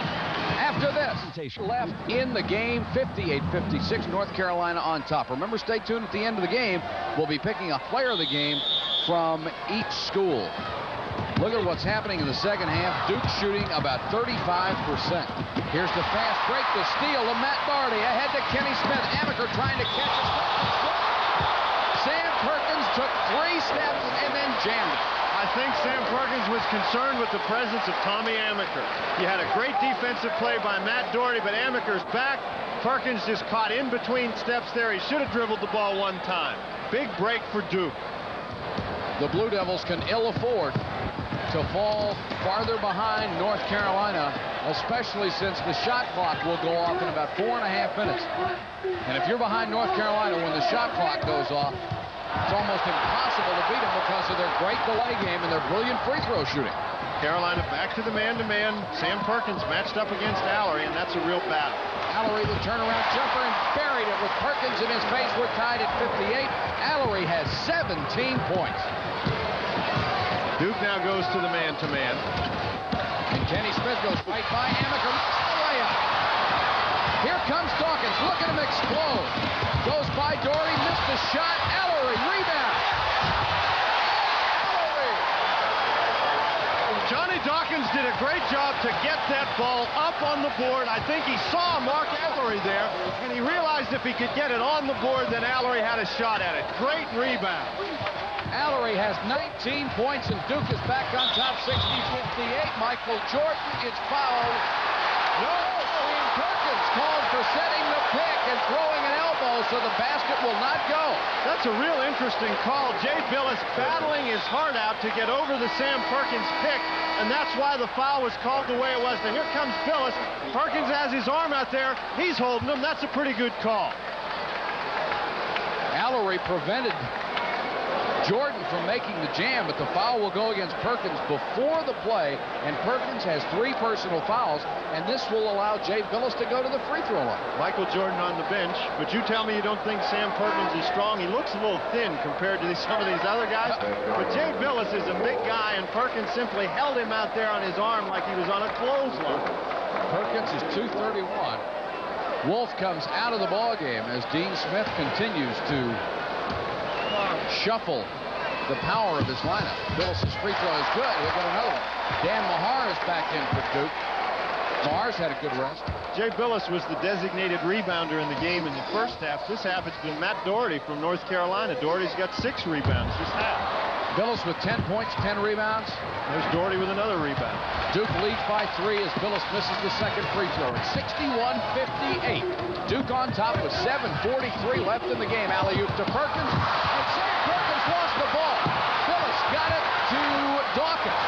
after this. Left in the game, 58-56, North Carolina on top. Remember, stay tuned at the end of the game. We'll be picking a player of the game from each school. Look at what's happening in the second half. Duke shooting about 35%. Here's the fast break, the steal of Matt Doherty. Ahead to Kenny Smith. Amaker trying to catch it. Sam Perkins took 3 steps and then jammed it. I think Sam Perkins was concerned with the presence of Tommy Amaker. He had a great defensive play by Matt Doherty, but Amaker's back. Perkins just caught in between steps there. He should have dribbled the ball 1 time. Big break for Duke. The Blue Devils can ill afford to fall farther behind North Carolina, especially since the shot clock will go off in about 4.5 minutes. And if you're behind North Carolina when the shot clock goes off, it's almost impossible to beat them because of their great delay game and their brilliant free throw shooting. Carolina back to the man-to-man. Sam Perkins matched up against Alarie, and that's a real battle. Alarie the turnaround jumper and buried it with Perkins in his face. We're tied at 58. Alarie has 17 points. Duke now goes to the man-to-man. And Kenny Smith goes right by Amaker. Missed the layup. Here comes Dawkins. Look at him explode. Goes by Doherty. Missed the shot. Alarie rebound. Alarie. Johnny Dawkins did a great job to get that ball up on the board. I think he saw Mark Alarie there, and he realized if he could get it on the board, then Alarie had a shot at it. Great rebound. Alarie has 19 points, and Duke is back on top, 60-58. Michael Jordan is fouled. No, Perkins called for setting the pick and throwing an elbow, so the basket will not go. That's a real interesting call. Jay Bilas battling his heart out to get over the Sam Perkins pick, and that's why the foul was called the way it was. Now here comes Bilas. Perkins has his arm out there. He's holding him. That's a pretty good call. Alarie prevented Jordan from making the jam, but the foul will go against Perkins before the play, and Perkins has 3 personal fouls, and this will allow Jay Bilas to go to the free throw line. Michael Jordan on the bench, but you tell me you don't think Sam Perkins is strong. He looks a little thin compared to some of these other guys, but Jay Bilas is a big guy, and Perkins simply held him out there on his arm like he was on a clothesline. Perkins is 231. Wolf comes out of the ball game as Dean Smith continues to shuffle the power of his lineup. Bilas' free throw is good. He'll get another one. Dan Mahar is back in for Duke. Mahar's had a good rest. Jay Bilas was the designated rebounder in the game in the first half. This half it's been Matt Doherty from North Carolina. Doherty's got 6 rebounds this half. Bilas with 10 points, 10 rebounds. There's Doherty with another rebound. Duke leads by 3 as Bilas misses the second free throw. It's 61-58. Duke on top with 7:43 left in the game. Alley-oop to Perkins. And Sam Perkins lost the ball. Bilas got it to Dawkins.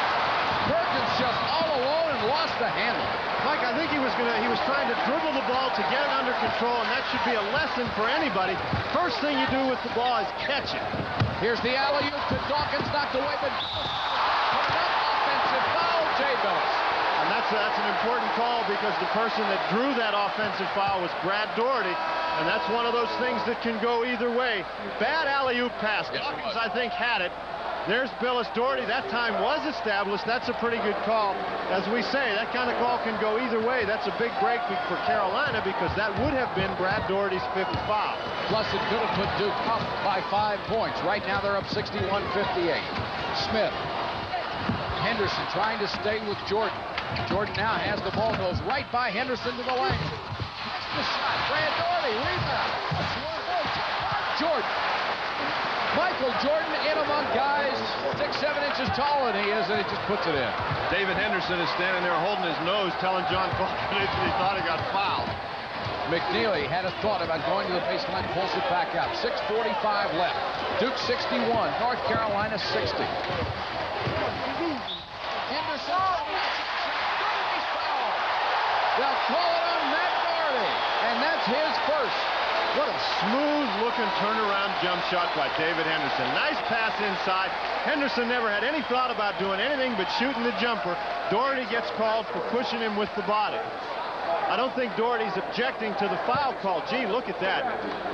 Perkins just all alone and lost the handle. Mike, I think he was trying to dribble the ball to get it under control, and that should be a lesson for anybody. First thing you do with the ball is catch it. Here's the alley-oop to Dawkins, knocked away, but put up offensive foul, Jay Bilas. And that's an important call because the person that drew that offensive foul was Brad Doherty, and that's one of those things that can go either way. Bad alley-oop pass. Yes, Dawkins, I think, had it. There's Bilas. Doherty, that time was established. That's a pretty good call. As we say, that kind of call can go either way. That's a big break for Carolina because that would have been Brad Doherty's 5th foul. Plus, it could have put Duke up by 5 points. Right now, they're up 61-58. Smith. Henderson trying to stay with Jordan. Jordan now has the ball, goes right by Henderson to the lane. That's the shot. Brad Doherty, rebound. Jordan. Michael Jordan in among guys 6, 7 inches taller than he is, and he just puts it in. David Henderson is standing there holding his nose, telling John Falconet that he thought he got fouled. McNeely had a thought about going to the baseline, pulls it back out. 6:45 left. Duke 61, North Carolina 60. Henderson. They'll call it on Matt Doherty, and that's his first. What a smooth-looking turnaround jump shot by David Henderson. Nice pass inside. Henderson never had any thought about doing anything but shooting the jumper. Doherty gets called for pushing him with the body. I don't think Doherty's objecting to the foul call. Gee, look at that.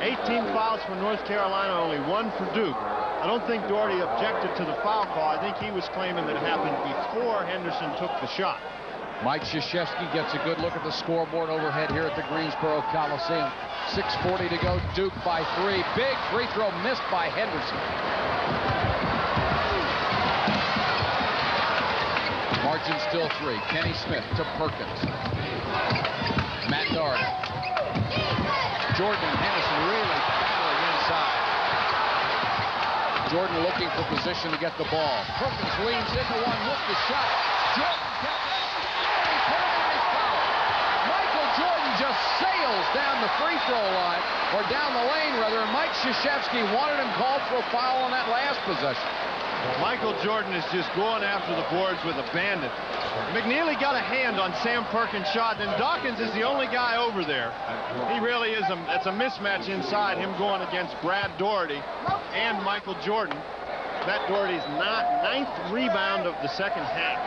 18 fouls for North Carolina, only 1 for Duke. I don't think Doherty objected to the foul call. I think he was claiming that it happened before Henderson took the shot. Mike Krzyzewski gets a good look at the scoreboard overhead here at the Greensboro Coliseum. 6:40 to go. Duke by 3. Big free throw missed by Henderson. Margin still 3. Kenny Smith to Perkins. Matt Doherty. Jordan and Henderson really battling inside. Jordan looking for position to get the ball. Perkins leans into one with the shot. Jordan kept it. Michael Jordan just sails down the free throw line, or down the lane rather. Mike Krzyzewski wanted him called for a foul on that last possession. Well, Michael Jordan is just going after the boards with abandon. McNeely got a hand on Sam Perkins' shot, and Dawkins is the only guy over there. He really is. It's a mismatch inside, him going against Brad Doherty and Michael Jordan. Matt Doherty's 9th rebound of the second half.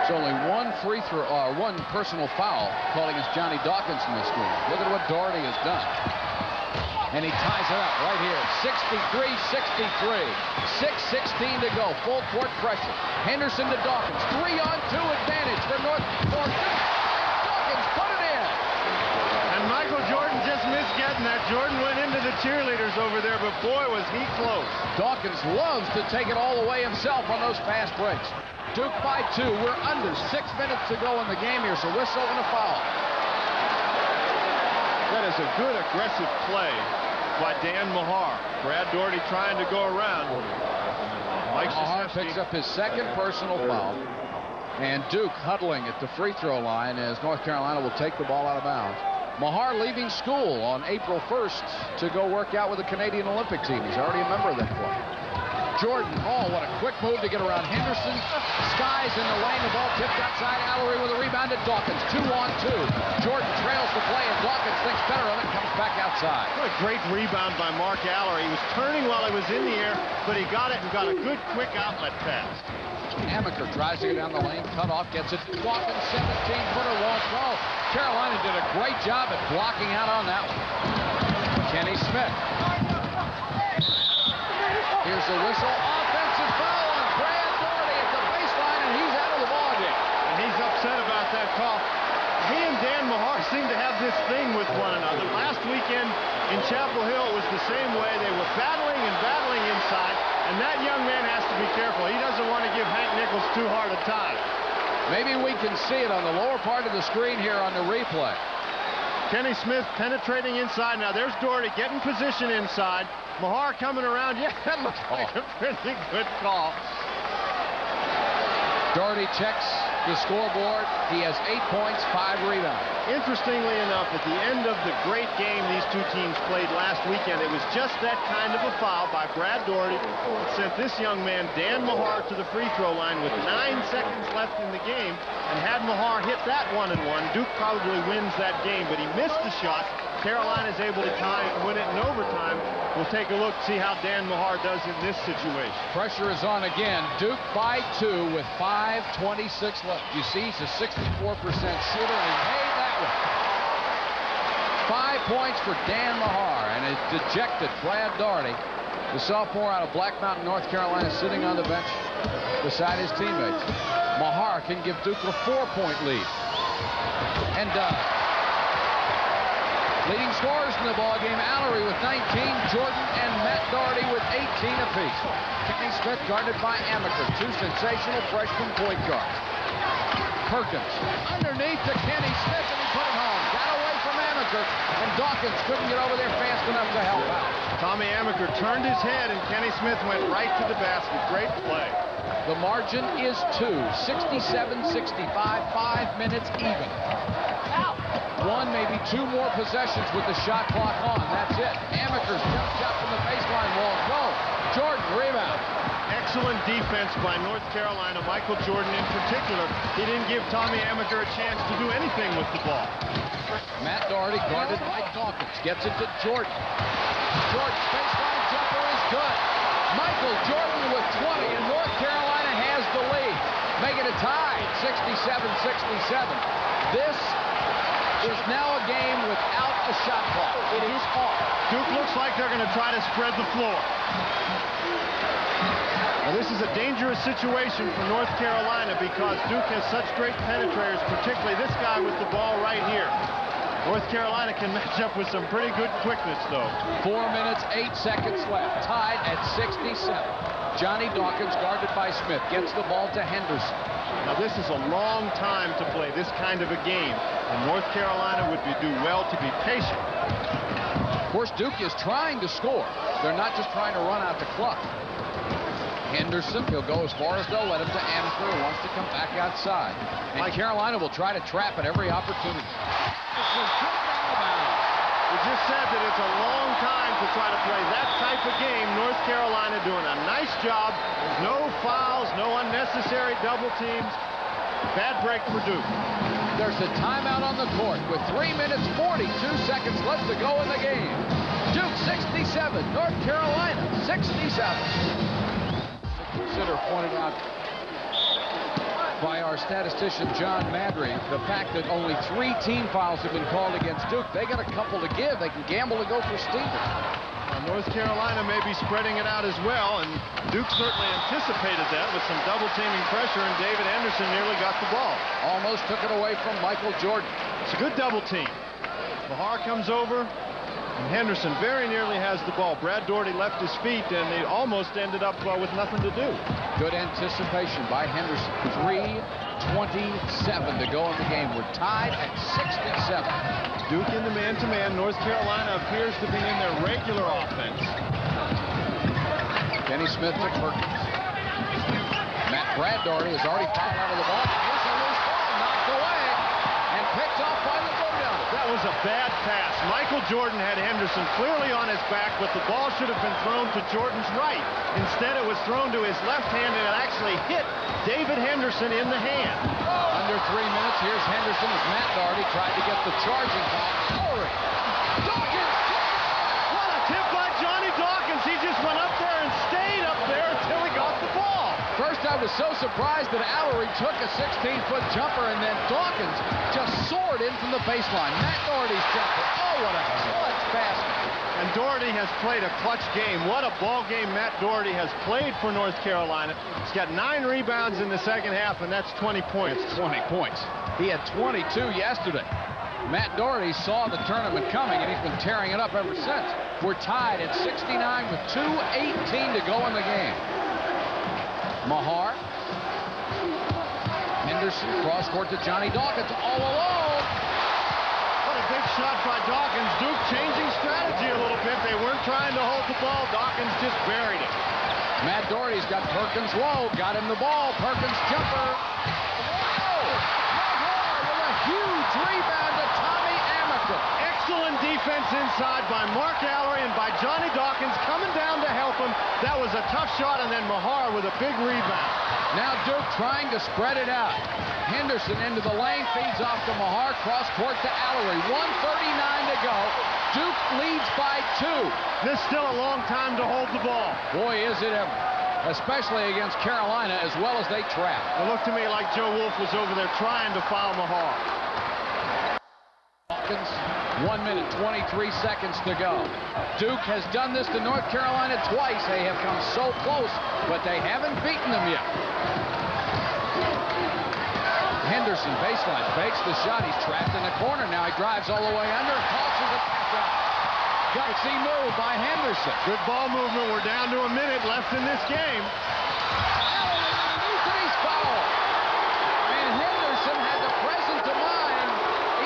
It's only 1 free throw, 1 personal foul called against Johnny Dawkins in this game. Look at what Doherty has done. And he ties it up right here. 63-63. 6:16 to go. Full court pressure. Henderson to Dawkins. 3-on-2 advantage for North Carolina. Dawkins put it in. And Michael Jordan just missed getting that. Jordan went into the cheerleaders over there, but boy, was he close. Dawkins loves to take it all the way himself on those fast breaks. Duke by 2. We're under 6 minutes to go in the game here, so whistle and a foul. That is a good aggressive play by Dan Mahar. Brad Doherty trying to go around. Mahar picks up his 2nd personal foul. And Duke huddling at the free throw line as North Carolina will take the ball out of bounds. Mahar leaving school on April 1st to go work out with the Canadian Olympic team. He's already a member of that club. Jordan, oh, what a quick move to get around Henderson. Skies in the lane, the ball tipped outside. Alarie with a rebound to Dawkins. 2-on-2. Jordan trails the play, and Dawkins thinks better of it, comes back outside. What a great rebound by Mark Alarie. He was turning while he was in the air, but he got it and got a good quick outlet pass. Amaker tries to get down the lane, cut off, gets it. Dawkins, 17-footer, won't go. Carolina did a great job at blocking out on that one. Kenny Smith. Here's the whistle. Offensive foul on Brad Doherty at the baseline, and he's out of the ballgame. And he's upset about that call. He and Dan Mahar seem to have this thing with one another. Last weekend in Chapel Hill, it was the same way. They were battling and battling inside, and that young man has to be careful. He doesn't want to give Hank Nichols too hard a time. Maybe we can see it on the lower part of the screen here on the replay. Kenny Smith penetrating inside. Now there's Doherty getting position inside. Mahar coming around. Yeah, that looks like a pretty good call. Doherty checks the scoreboard. He has 8 points, 5 rebounds. Interestingly enough, at the end of the great game these two teams played last weekend, it was just that kind of a foul by Brad Doherty that sent this young man, Dan Mahar, to the free throw line with 9 seconds left in the game. And had Mahar hit that 1-and-1, Duke probably wins that game, but he missed the shot. Carolina's able to tie and win it in overtime. We'll take a look, see how Dan Mahar does in this situation. Pressure is on again. Duke by 2 with 5:26 left. You see, he's a 64% shooter, and he made that one. 5 points for Dan Mahar, and a dejected Brad Doherty, the sophomore out of Black Mountain, North Carolina, sitting on the bench beside his teammates. Mahar can give Duke a 4-point lead. And leading scorers in the ballgame, Alarie with 19, Jordan and Matt Doherty with 18 apiece. Kenny Smith guarded by Amaker, 2 sensational freshman point guards. Perkins underneath to Kenny Smith, and he put it home. Got away from Amaker. Amaker, and Dawkins couldn't get over there fast enough to help out. Tommy Amaker turned his head, and Kenny Smith went right to the basket. Great play. The margin is 2, 67-65, 5 minutes even. One, maybe two more possessions with the shot clock on. That's it. Amaker's jump shot from the baseline won't go. Jordan, rebound. Excellent defense by North Carolina. Michael Jordan in particular. He didn't give Tommy Amaker a chance to do anything with the ball. Matt Doherty guarded by Dawkins. Gets it to Jordan. Jordan's baseline jumper is good. Michael Jordan with 20, and North Carolina has the lead. Making it tied, 67-67. This is now a game without a shot clock. It is off. Duke looks like they're going to try to spread the floor. Now, this is a dangerous situation for North Carolina because Duke has such great penetrators, particularly this guy with the ball right here. North Carolina can match up with some pretty good quickness, though. 4 minutes, 8 seconds left. Tied at 67. Johnny Dawkins, guarded by Smith, gets the ball to Henderson. Now, this is a long time to play this kind of a game, and North Carolina would do well to be patient. Of course, Duke is trying to score. They're not just trying to run out the clock. Henderson, he'll go as far as they'll let him to Amaker, who wants to come back outside. And Carolina will try to trap at every opportunity. We just said that it's a long time to try to play that type of game. North Carolina doing a nice job. No fouls, no unnecessary double teams. Bad break for Duke. There's a timeout on the court with 3 minutes, 42 seconds left to go in the game. Duke 67, North Carolina 67. Consider pointed out by our statistician John Madry the fact that only 3 team fouls have been called against Duke. They got a couple to give. They can gamble to go for Stevens. North Carolina may be spreading it out as well, and Duke certainly anticipated that with some double teaming pressure, and David Henderson nearly got the ball. Almost took it away from Michael Jordan. It's a good double team. Mahar comes over, and Henderson very nearly has the ball. Brad Doherty left his feet, and they almost ended up with nothing to do. Good anticipation by Henderson. 3:27 to go in the game. We're tied at 67. Duke in the man-to-man. North Carolina appears to be in their regular offense. Kenny Smith to Perkins. Brad Doherty has already fouled out of the ball. Here's a loose ball, knocked away, and picked off by the go-down. That was a bad pass. Michael Jordan had Henderson clearly on his back, but the ball should have been thrown to Jordan's right. Instead, it was thrown to his left hand, and it actually hit David Henderson in the hand. Under 3 minutes, here's Henderson as Matt Doherty tried to get the charging call. Dawkins! What a tip by Johnny Dawkins. He just went up there and stayed up there until he got the ball. First, I was so surprised that Alarie took a 16-foot jumper, and then Dawkins just soared in from the baseline. Matt Doherty's jumper. Oh, what a clutch basket. And Doherty has played a clutch game. What a ball game Matt Doherty has played for North Carolina. He's got 9 rebounds in the second half, and that's 20 points. It's 20 points. He had 22 yesterday. Matt Doherty saw the tournament coming, and he's been tearing it up ever since. We're tied at 69 with 2:18 to go in the game. Mahar. Henderson cross court to Johnny Dawkins all alone. What a big shot by Dawkins. Duke changing strategy a little bit. They weren't trying to hold the ball. Dawkins just buried it. Matt Doherty's got Perkins low. Got him the ball. Perkins jumper. Whoa! Mahar with a huge rebound to Tommy Amaker. Excellent defense inside by Mark Alarie and by Johnny Dawkins coming down to help him. That was a tough shot, and then Mahar with a big rebound. Now Duke trying to spread it out. Henderson into the lane, feeds off to Mahar, cross court to Alarie. 1:39 to go. Duke leads by 2. This is still a long time to hold the ball. Boy, is it ever. Especially against Carolina, as well as they trap. It looked to me like Joe Wolf was over there trying to foul Mahar. Dawkins, 1 minute, 23 seconds to go. Duke has done this to North Carolina twice. They have come so close, but they haven't beaten them yet. Henderson, baseline, fakes the shot. He's trapped in the corner now. He drives all the way under and tosses it back out. Gutsy move by Henderson. Good ball movement. We're down to a minute left in this game. He's fouled. And Henderson had the presence of mind,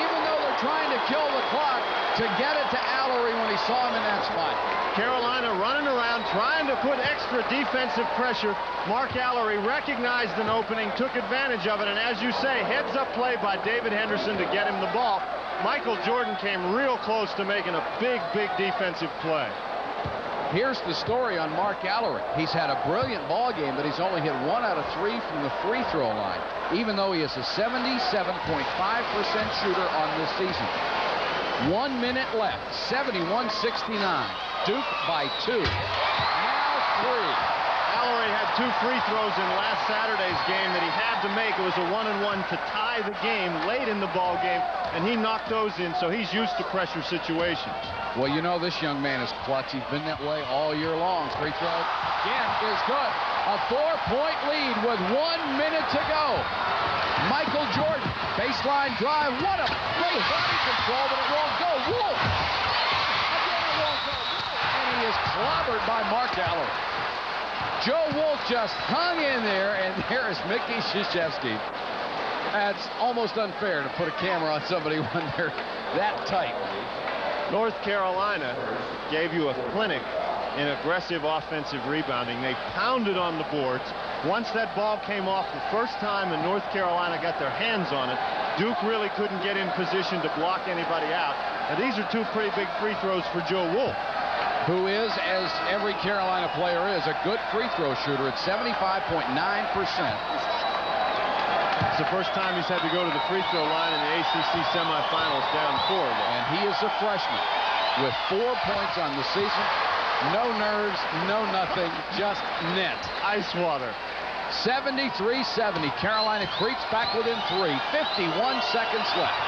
even though they're trying to kill the clock. to get it to Alarie when he saw him in that spot. Carolina running around, trying to put extra defensive pressure. Mark Alarie recognized an opening, took advantage of it, and as you say, heads-up play by David Henderson to get him the ball. Michael Jordan came real close to making a big, big defensive play. Here's the story on Mark Alarie. He's had a brilliant ball game, but he's only hit 1 out of 3 from the free throw line, even though he is a 77.5% shooter on this season. 1 minute left, 71-69. Duke by 2. Now 3. Alarie had 2 free throws in last Saturday's game that he had to make. It was a 1-and-1 to tie the game late in the ball game, and he knocked those in, so he's used to pressure situations. Well, you know this young man is clutch. He's been that way all year long. Free throw again is good. A 4-point lead with 1 minute to go. Michael Jordan, baseline drive. What a great body control, but it won't go. Wolf! Again, it won't go. And he is clobbered by Mark Alarie. Joe Wolf just hung in there, and there is Mickey Krzyzewski. That's almost unfair to put a camera on somebody when they're that tight. North Carolina gave you a clinic in aggressive offensive rebounding. They pounded on the boards. Once that ball came off the first time and North Carolina got their hands on it, Duke really couldn't get in position to block anybody out. And these are 2 pretty big free throws for Joe Wolf, who is, as every Carolina player is, a good free throw shooter at 75.9%. It's the first time he's had to go to the free throw line in the ACC semifinals down 4. And he is a freshman with 4 points on the season. No nerves, no nothing, just net. Ice water. 73-70. Carolina creeps back within 3. 51 seconds left.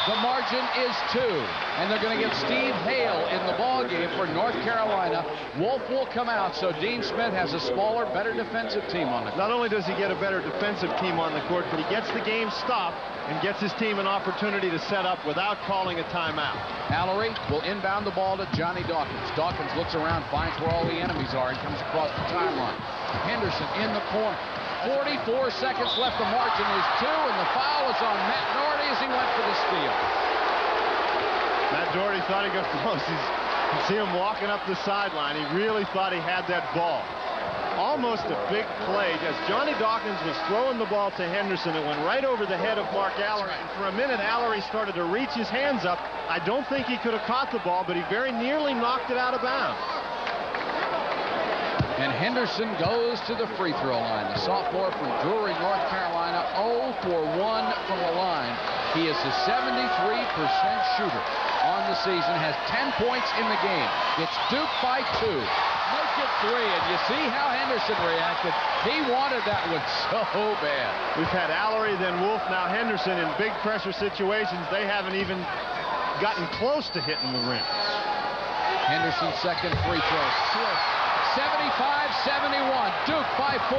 The margin is 2, and they're going to get Steve Hale in the ball game for North Carolina. Wolf will come out, so Dean Smith has a smaller, better defensive team on the court. Not only does he get a better defensive team on the court, but he gets the game stopped and gets his team an opportunity to set up without calling a timeout. Alarie will inbound the ball to Johnny Dawkins. Dawkins looks around, finds where all the enemies are, and comes across the timeline. Henderson in the corner. 44 seconds left. The margin is 2, and the foul is on Matt Doherty as he went for the steal. Matt Doherty thought he got close. You can see him walking up the sideline. He really thought he had that ball. Almost a big play. As Johnny Dawkins was throwing the ball to Henderson, it went right over the head of Mark Alarie. And for a minute, Alarie started to reach his hands up. I don't think he could have caught the ball, but he very nearly knocked it out of bounds. And Henderson goes to the free throw line. The sophomore from Drury, North Carolina, 0 for 1 from the line. He is a 73% shooter on the season, has 10 points in the game. It's Duke by 2. Make it 3, and you see how Henderson reacted. He wanted that one so bad. We've had Alarie, then Wolf, now Henderson in big pressure situations. They haven't even gotten close to hitting the rim. Henderson's second free throw. 75-71. Duke by 4.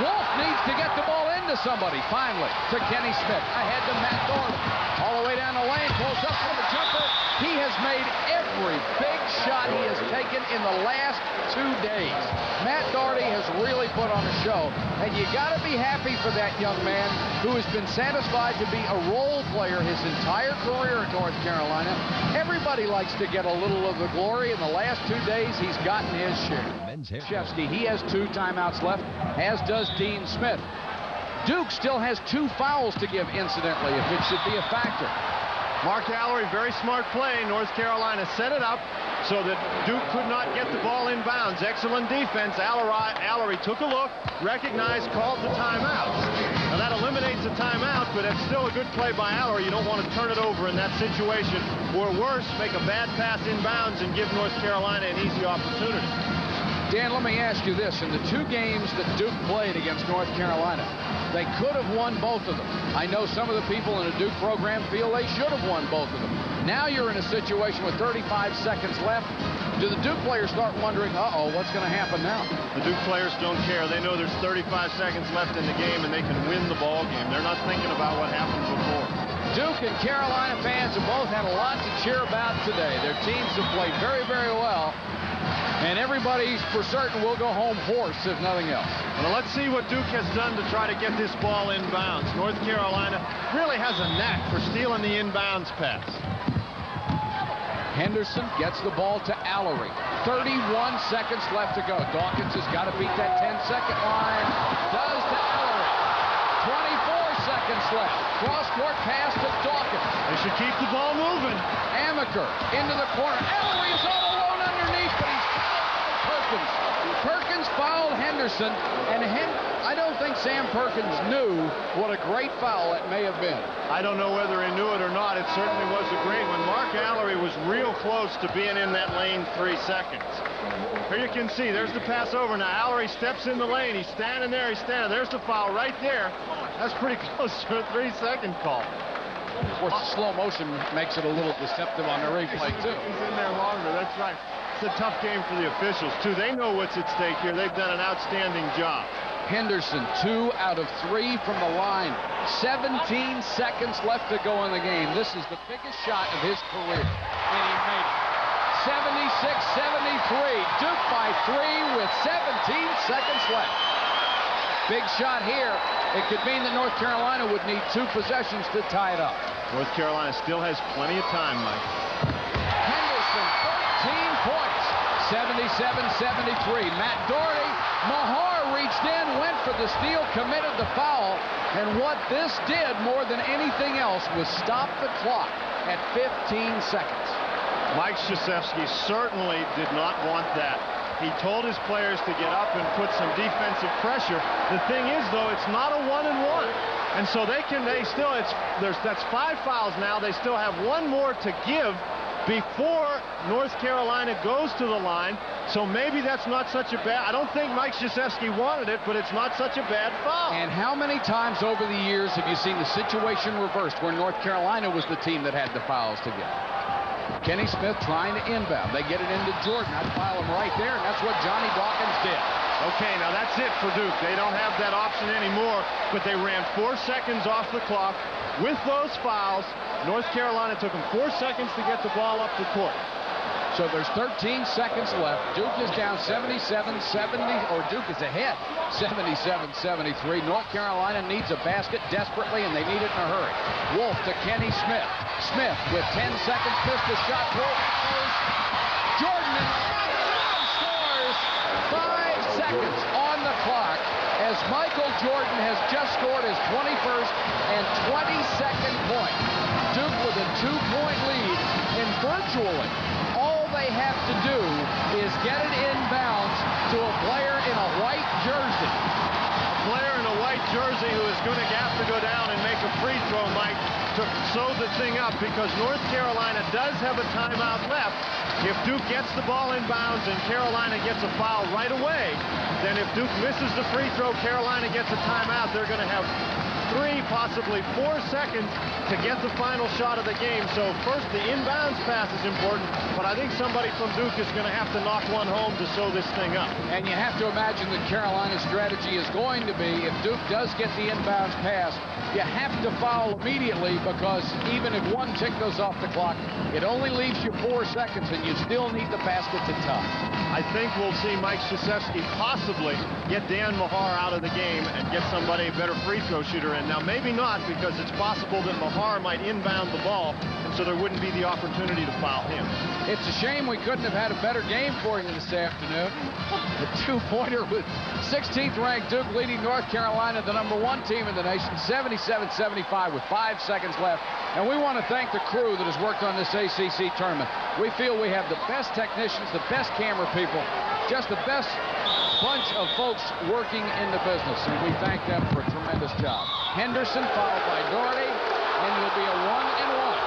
Wolf needs to get the ball into somebody. Finally to Kenny Smith. Ahead to Matt Doherty. All the way down the lane. Pulls up for the jumper. He has made every big shot he has taken in the last 2 days. Matt Doherty has really put on a show. And you got to be happy for that young man who has been satisfied to be a role player his entire career at North Carolina. Everybody likes to get a little of the glory. In the last 2 days, he's gotten his share. Krzyzewski, he has 2 timeouts left, as does Dean Smith. Duke still has 2 fouls to give, incidentally, if it should be a factor. Mark Alarie, very smart play. North Carolina set it up so that Duke could not get the ball in bounds. Excellent defense. Alarie took a look, recognized, called the timeout. Now that eliminates a timeout, but it's still a good play by Alarie. You don't want to turn it over in that situation, or worse, make a bad pass in bounds and give North Carolina an easy opportunity. Dan, let me ask you this. In the 2 games that Duke played against North Carolina, they could have won both of them. I know some of the people in the Duke program feel they should have won both of them. Now you're in a situation with 35 seconds left. Do the Duke players start wondering, uh-oh, what's going to happen now? The Duke players don't care. They know there's 35 seconds left in the game, and they can win the ball game. They're not thinking about what happened before. Duke and Carolina fans have both had a lot to cheer about today. Their teams have played very, very well. And everybody, for certain, will go home hoarse, if nothing else. Well, let's see what Duke has done to try to get this ball in bounds. North Carolina really has a knack for stealing the inbounds pass. Henderson gets the ball to Alarie. 31 seconds left to go. Dawkins has got to beat that 10-second line. Does to Alarie. 24 seconds left. Cross-court pass to Dawkins. They should keep the ball moving. Amaker into the corner. Alarie is all alone underneath, but he's fouled by Perkins. Perkins fouled Henderson, and I don't think Sam Perkins knew what a great foul it may have been. I don't know whether he knew it or not. It certainly was a great one. Mark Alarie was real close to being in that lane 3 seconds. Here you can see, there's the pass over. Now Alarie steps in the lane. He's standing there. There's the foul right there. That's pretty close to a 3-second call. Of course, the slow motion makes it a little deceptive on the replay, too. He's in there longer. That's right. It's a tough game for the officials, too. They know what's at stake here. They've done an outstanding job. Henderson, 2 out of 3 from the line. 17 seconds left to go in the game. This is the biggest shot of his career. And he made it. 76-73. Duke by 3 with 17 seconds left. Big shot here. It could mean that North Carolina would need 2 possessions to tie it up. North Carolina still has plenty of time, Mike. Henderson, 13 points. 77-73. Matt Doherty, Mahar reached in, went for the steal, committed the foul, and what this did more than anything else was stop the clock at 15 seconds. Mike Krzyzewski certainly did not want that. He told his players to get up and put some defensive pressure. The thing is, though, it's not a 1-and-1. And so that's 5 fouls now. They still have 1 more to give before North Carolina goes to the line. So maybe that's not such a bad. I don't think Mike Krzyzewski wanted it, but it's not such a bad foul. And how many times over the years have you seen the situation reversed where North Carolina was the team that had the fouls to get? Kenny Smith trying to inbound. They get it into Jordan. I'd file him right there, and that's what Johnny Dawkins did. Okay, now that's it for Duke. They don't have that option anymore, but they ran 4 seconds off the clock. With those fouls, North Carolina took them 4 seconds to get the ball up the court. So there's 13 seconds left. Duke is down 77-70, or Duke is ahead 77-73. North Carolina needs a basket desperately, and they need it in a hurry. Wolf to Kenny Smith. Smith with 10 seconds, missed the shot. Wolf goes. Jordan scores. 5 seconds on the clock as Michael Jordan has just scored his 21st and 22nd point. Duke with a 2-point lead, and virtually all they have to do is get it inbounds to a player in a white jersey. A player in a white jersey who is going to have to go down and make a free throw, Mike, to sew the thing up, because North Carolina does have a timeout left. If Duke gets the ball inbounds and Carolina gets a foul right away, then if Duke misses the free throw, Carolina gets a timeout. They're going to have 3, possibly 4 seconds to get the final shot of the game. So first, the inbounds pass is important, but I think somebody from Duke is going to have to knock one home to sew this thing up. And you have to imagine that Carolina's strategy is going to be, if Duke does get the inbounds pass, you have to foul immediately, because even if 1 tick goes off the clock, it only leaves you 4 seconds, and you still need the basket to tie. I think we'll see Mike Krzyzewski possibly get Dan Mahar out of the game and get somebody, a better free throw shooter in. Now, maybe not, because it's possible that Mahar might inbound the ball, and so there wouldn't be the opportunity to foul him. It's a shame we couldn't have had a better game for you this afternoon. The 2-pointer with 16th ranked Duke leading North Carolina, the #1 team in the nation, 77-75 with 5 seconds left. And we want to thank the crew that has worked on this ACC tournament. We feel we have the best technicians, the best camera people, just the best bunch of folks working in the business, and we thank them for a tremendous job. Henderson followed by Doherty, and it'll be a 1-and-1.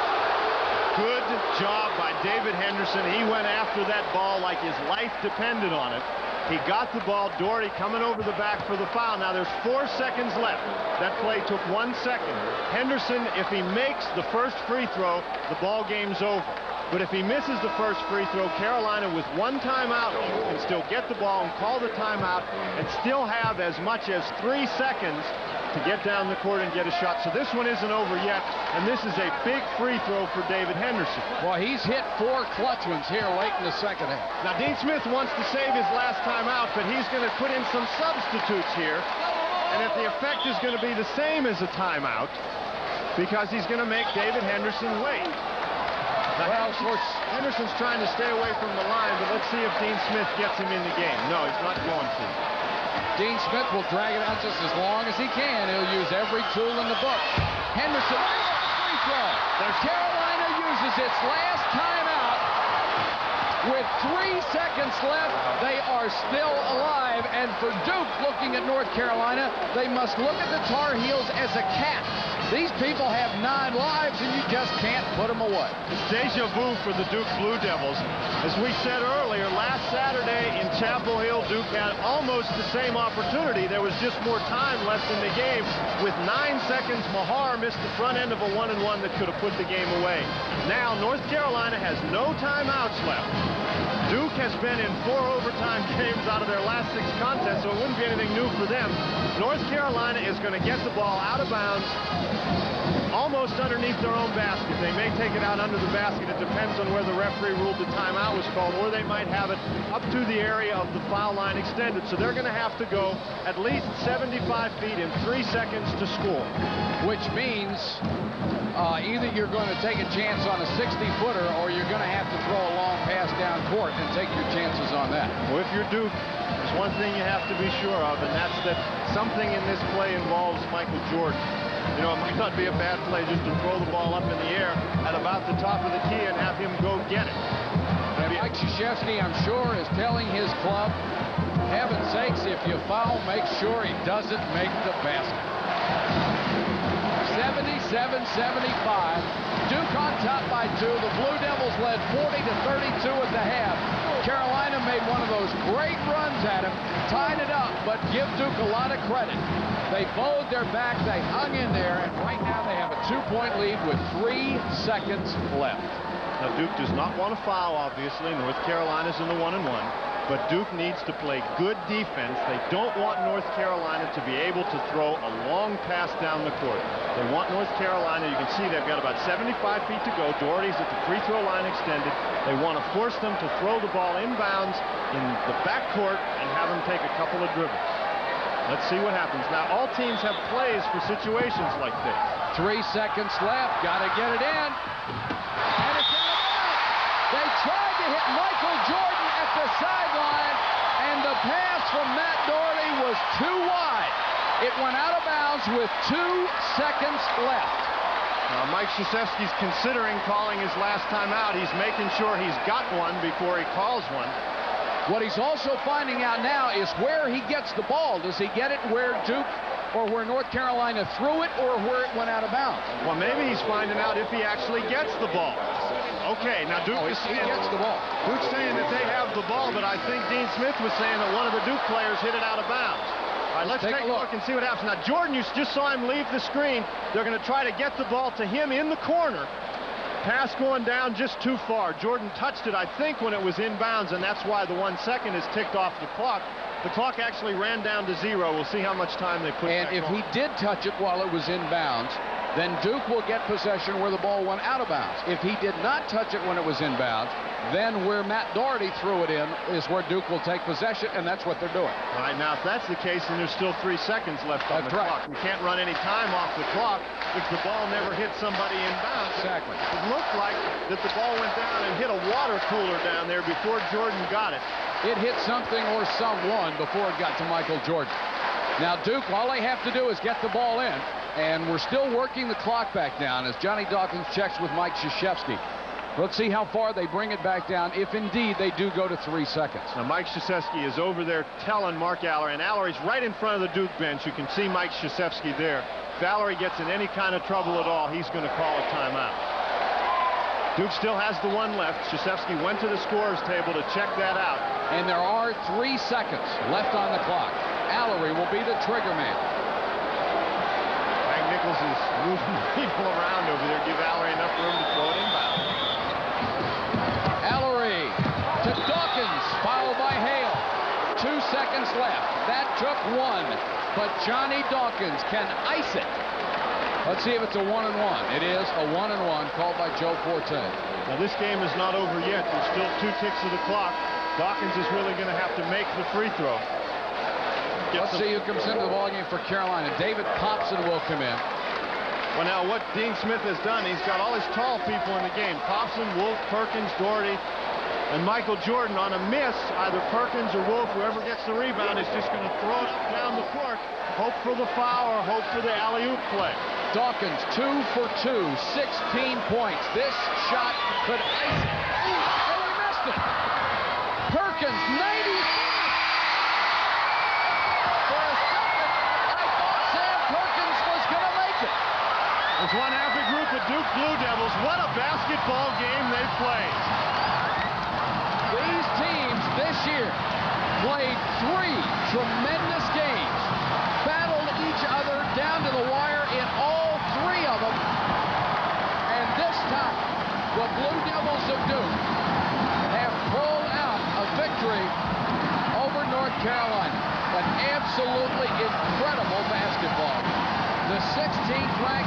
Good job by David Henderson. He went after that ball like his life depended on it. He got the ball. Doherty coming over the back for the foul. Now there's 4 seconds left. That play took 1 second. Henderson, if he makes the first free throw, the ball game's over. But if he misses the first free throw, Carolina with 1 timeout can still get the ball and call the timeout and still have as much as 3 seconds to get down the court and get a shot. So this one isn't over yet, and this is a big free throw for David Henderson. Well, he's hit 4 clutch ones here late in the second half. Now, Dean Smith wants to save his last time out, but he's going to put in some substitutes here. And if the effect is going to be the same as a timeout, because he's going to make David Henderson wait. Well, of course, Henderson's trying to stay away from the line, but let's see if Dean Smith gets him in the game. No, he's not going to. Dean Smith will drag it out just as long as he can. He'll use every tool in the book. Henderson, free throw. Carolina uses its last timeout. With 3 seconds left, they are still alive. And for Duke, looking at North Carolina, they must look at the Tar Heels as a cat. These people have 9 lives, and you just can't put them away. It's deja vu for the Duke Blue Devils. As we said earlier, last Saturday in Chapel Hill, Duke had almost the same opportunity. There was just more time left in the game. With 9 seconds, Mahar missed the front end of a 1-and-1 that could have put the game away. Now, North Carolina has no timeouts left. Duke has been in 4 overtime games out of their last 6 contests, so it wouldn't be anything new for them. North Carolina is going to get the ball out of bounds, almost underneath their own basket. They may take it out under the basket. It depends on where the referee ruled the timeout was called, or they might have it up to the area of the foul line extended. So they're going to have to go at least 75 feet in 3 seconds to score. Which means either you're going to take a chance on a 60-footer or you're going to have to throw a long pass down court and take your chances on that. Well, if you're Duke, there's one thing you have to be sure of, and that's that something in this play involves Michael Jordan. You know, it might not be a bad play just to throw the ball up in the air at about the top of the key and have him go get it. And Mike Krzyzewski, I'm sure, is telling his club, heaven's sakes, if you foul, make sure he doesn't make the basket. 77-75. Duke on top by 2. The Blue Devils led 40-32 at the half. Carolina made one of those great runs at him, tied it up, but give Duke a lot of credit. They bowed their back, they hung in there, and right now they have a 2-point lead with 3 seconds left. Now, Duke does not want to foul, obviously. North Carolina's in the 1-and-1. But Duke needs to play good defense. They don't want North Carolina to be able to throw a long pass down the court. They want North Carolina, you can see they've got about 75 feet to go. Doherty's at the free throw line extended. They want to force them to throw the ball inbounds in the backcourt and have them take a couple of dribbles. Let's see what happens. Now, all teams have plays for situations like this. 3 seconds left. Got to get it in. And it's out of bounds. They tried to hit Michael Jordan at the sideline, and the pass from Matt Doherty was too wide. It went out of bounds with 2 seconds left. Now, Mike Krzyzewski's considering calling his last timeout. He's making sure he's got one before he calls one. What he's also finding out now is where he gets the ball. Does he get it where Duke or where North Carolina threw it, or where it went out of bounds? Well, maybe he's finding out if he actually gets the ball. Okay, now Duke is saying he gets the ball. Duke's saying that they have the ball, but I think Dean Smith was saying that one of the Duke players hit it out of bounds. All right, let's take a look and see what happens. Now, Jordan, you just saw him leave the screen. They're going to try to get the ball to him in the corner. Pass going down just too far. Jordan touched it, I think, when it was inbounds, and that's why the 1 second is ticked off the clock. The clock actually ran down to 0. We'll see how much time they put back on. And if he did touch it while it was inbounds, then Duke will get possession where the ball went out of bounds. If he did not touch it when it was inbounds, then where Matt Doherty threw it in is where Duke will take possession, and that's what they're doing. All right, now if that's the case, then there's still 3 seconds left on the clock. We can't run any time off the clock if the ball never hit somebody inbounds. Exactly. It looked like that the ball went down and hit a water cooler down there before Jordan got it. It hit something or someone before it got to Michael Jordan. Now, Duke, all they have to do is get the ball in, and we're still working the clock back down as Johnny Dawkins checks with Mike Krzyzewski. Let's see how far they bring it back down, if indeed they do go to 3 seconds. Now, Mike Krzyzewski is over there telling Mark Alarie, and Alarie's right in front of the Duke bench. You can see Mike Krzyzewski there. If Alarie gets in any kind of trouble at all, he's going to call a timeout. Duke still has the 1 left. Krzyzewski went to the scorer's table to check that out. And there are 3 seconds left on the clock. Alarie will be the trigger man. Frank Nichols is moving people around over there. Give Alarie enough room to throw it inbound. Alarie to Dawkins, fouled by Hale. 2 seconds left. That took 1, but Johnny Dawkins can ice it. Let's see if it's a 1-and-1. It is a 1-and-1 called by Joe Forte. Now, this game is not over yet. There's still 2 ticks of the clock. Dawkins is really going to have to make the free throw. Let's see who comes into the ballgame for Carolina. David Popson will come in. Well, now what Dean Smith has done, he's got all his tall people in the game. Thompson, Wolf, Perkins, Doherty, and Michael Jordan. On a miss, either Perkins or Wolf, whoever gets the rebound, is just going to throw it up down the court, hope for the foul or hope for the alley-oop play. Dawkins 2 for 2, 16 points. This shot could ice it. Ooh, and he missed it. Perkins, 90. For a second, I thought Sam Perkins was going to make it. There's one happy group of Duke Blue Devils. What a basketball game they played. These teams this year played 3 tremendous games, battled each other down to the wire in all 3 of them. And this time, the Blue Devils of Duke have pulled out a victory over North Carolina. An absolutely incredible basketball. The 16th ranked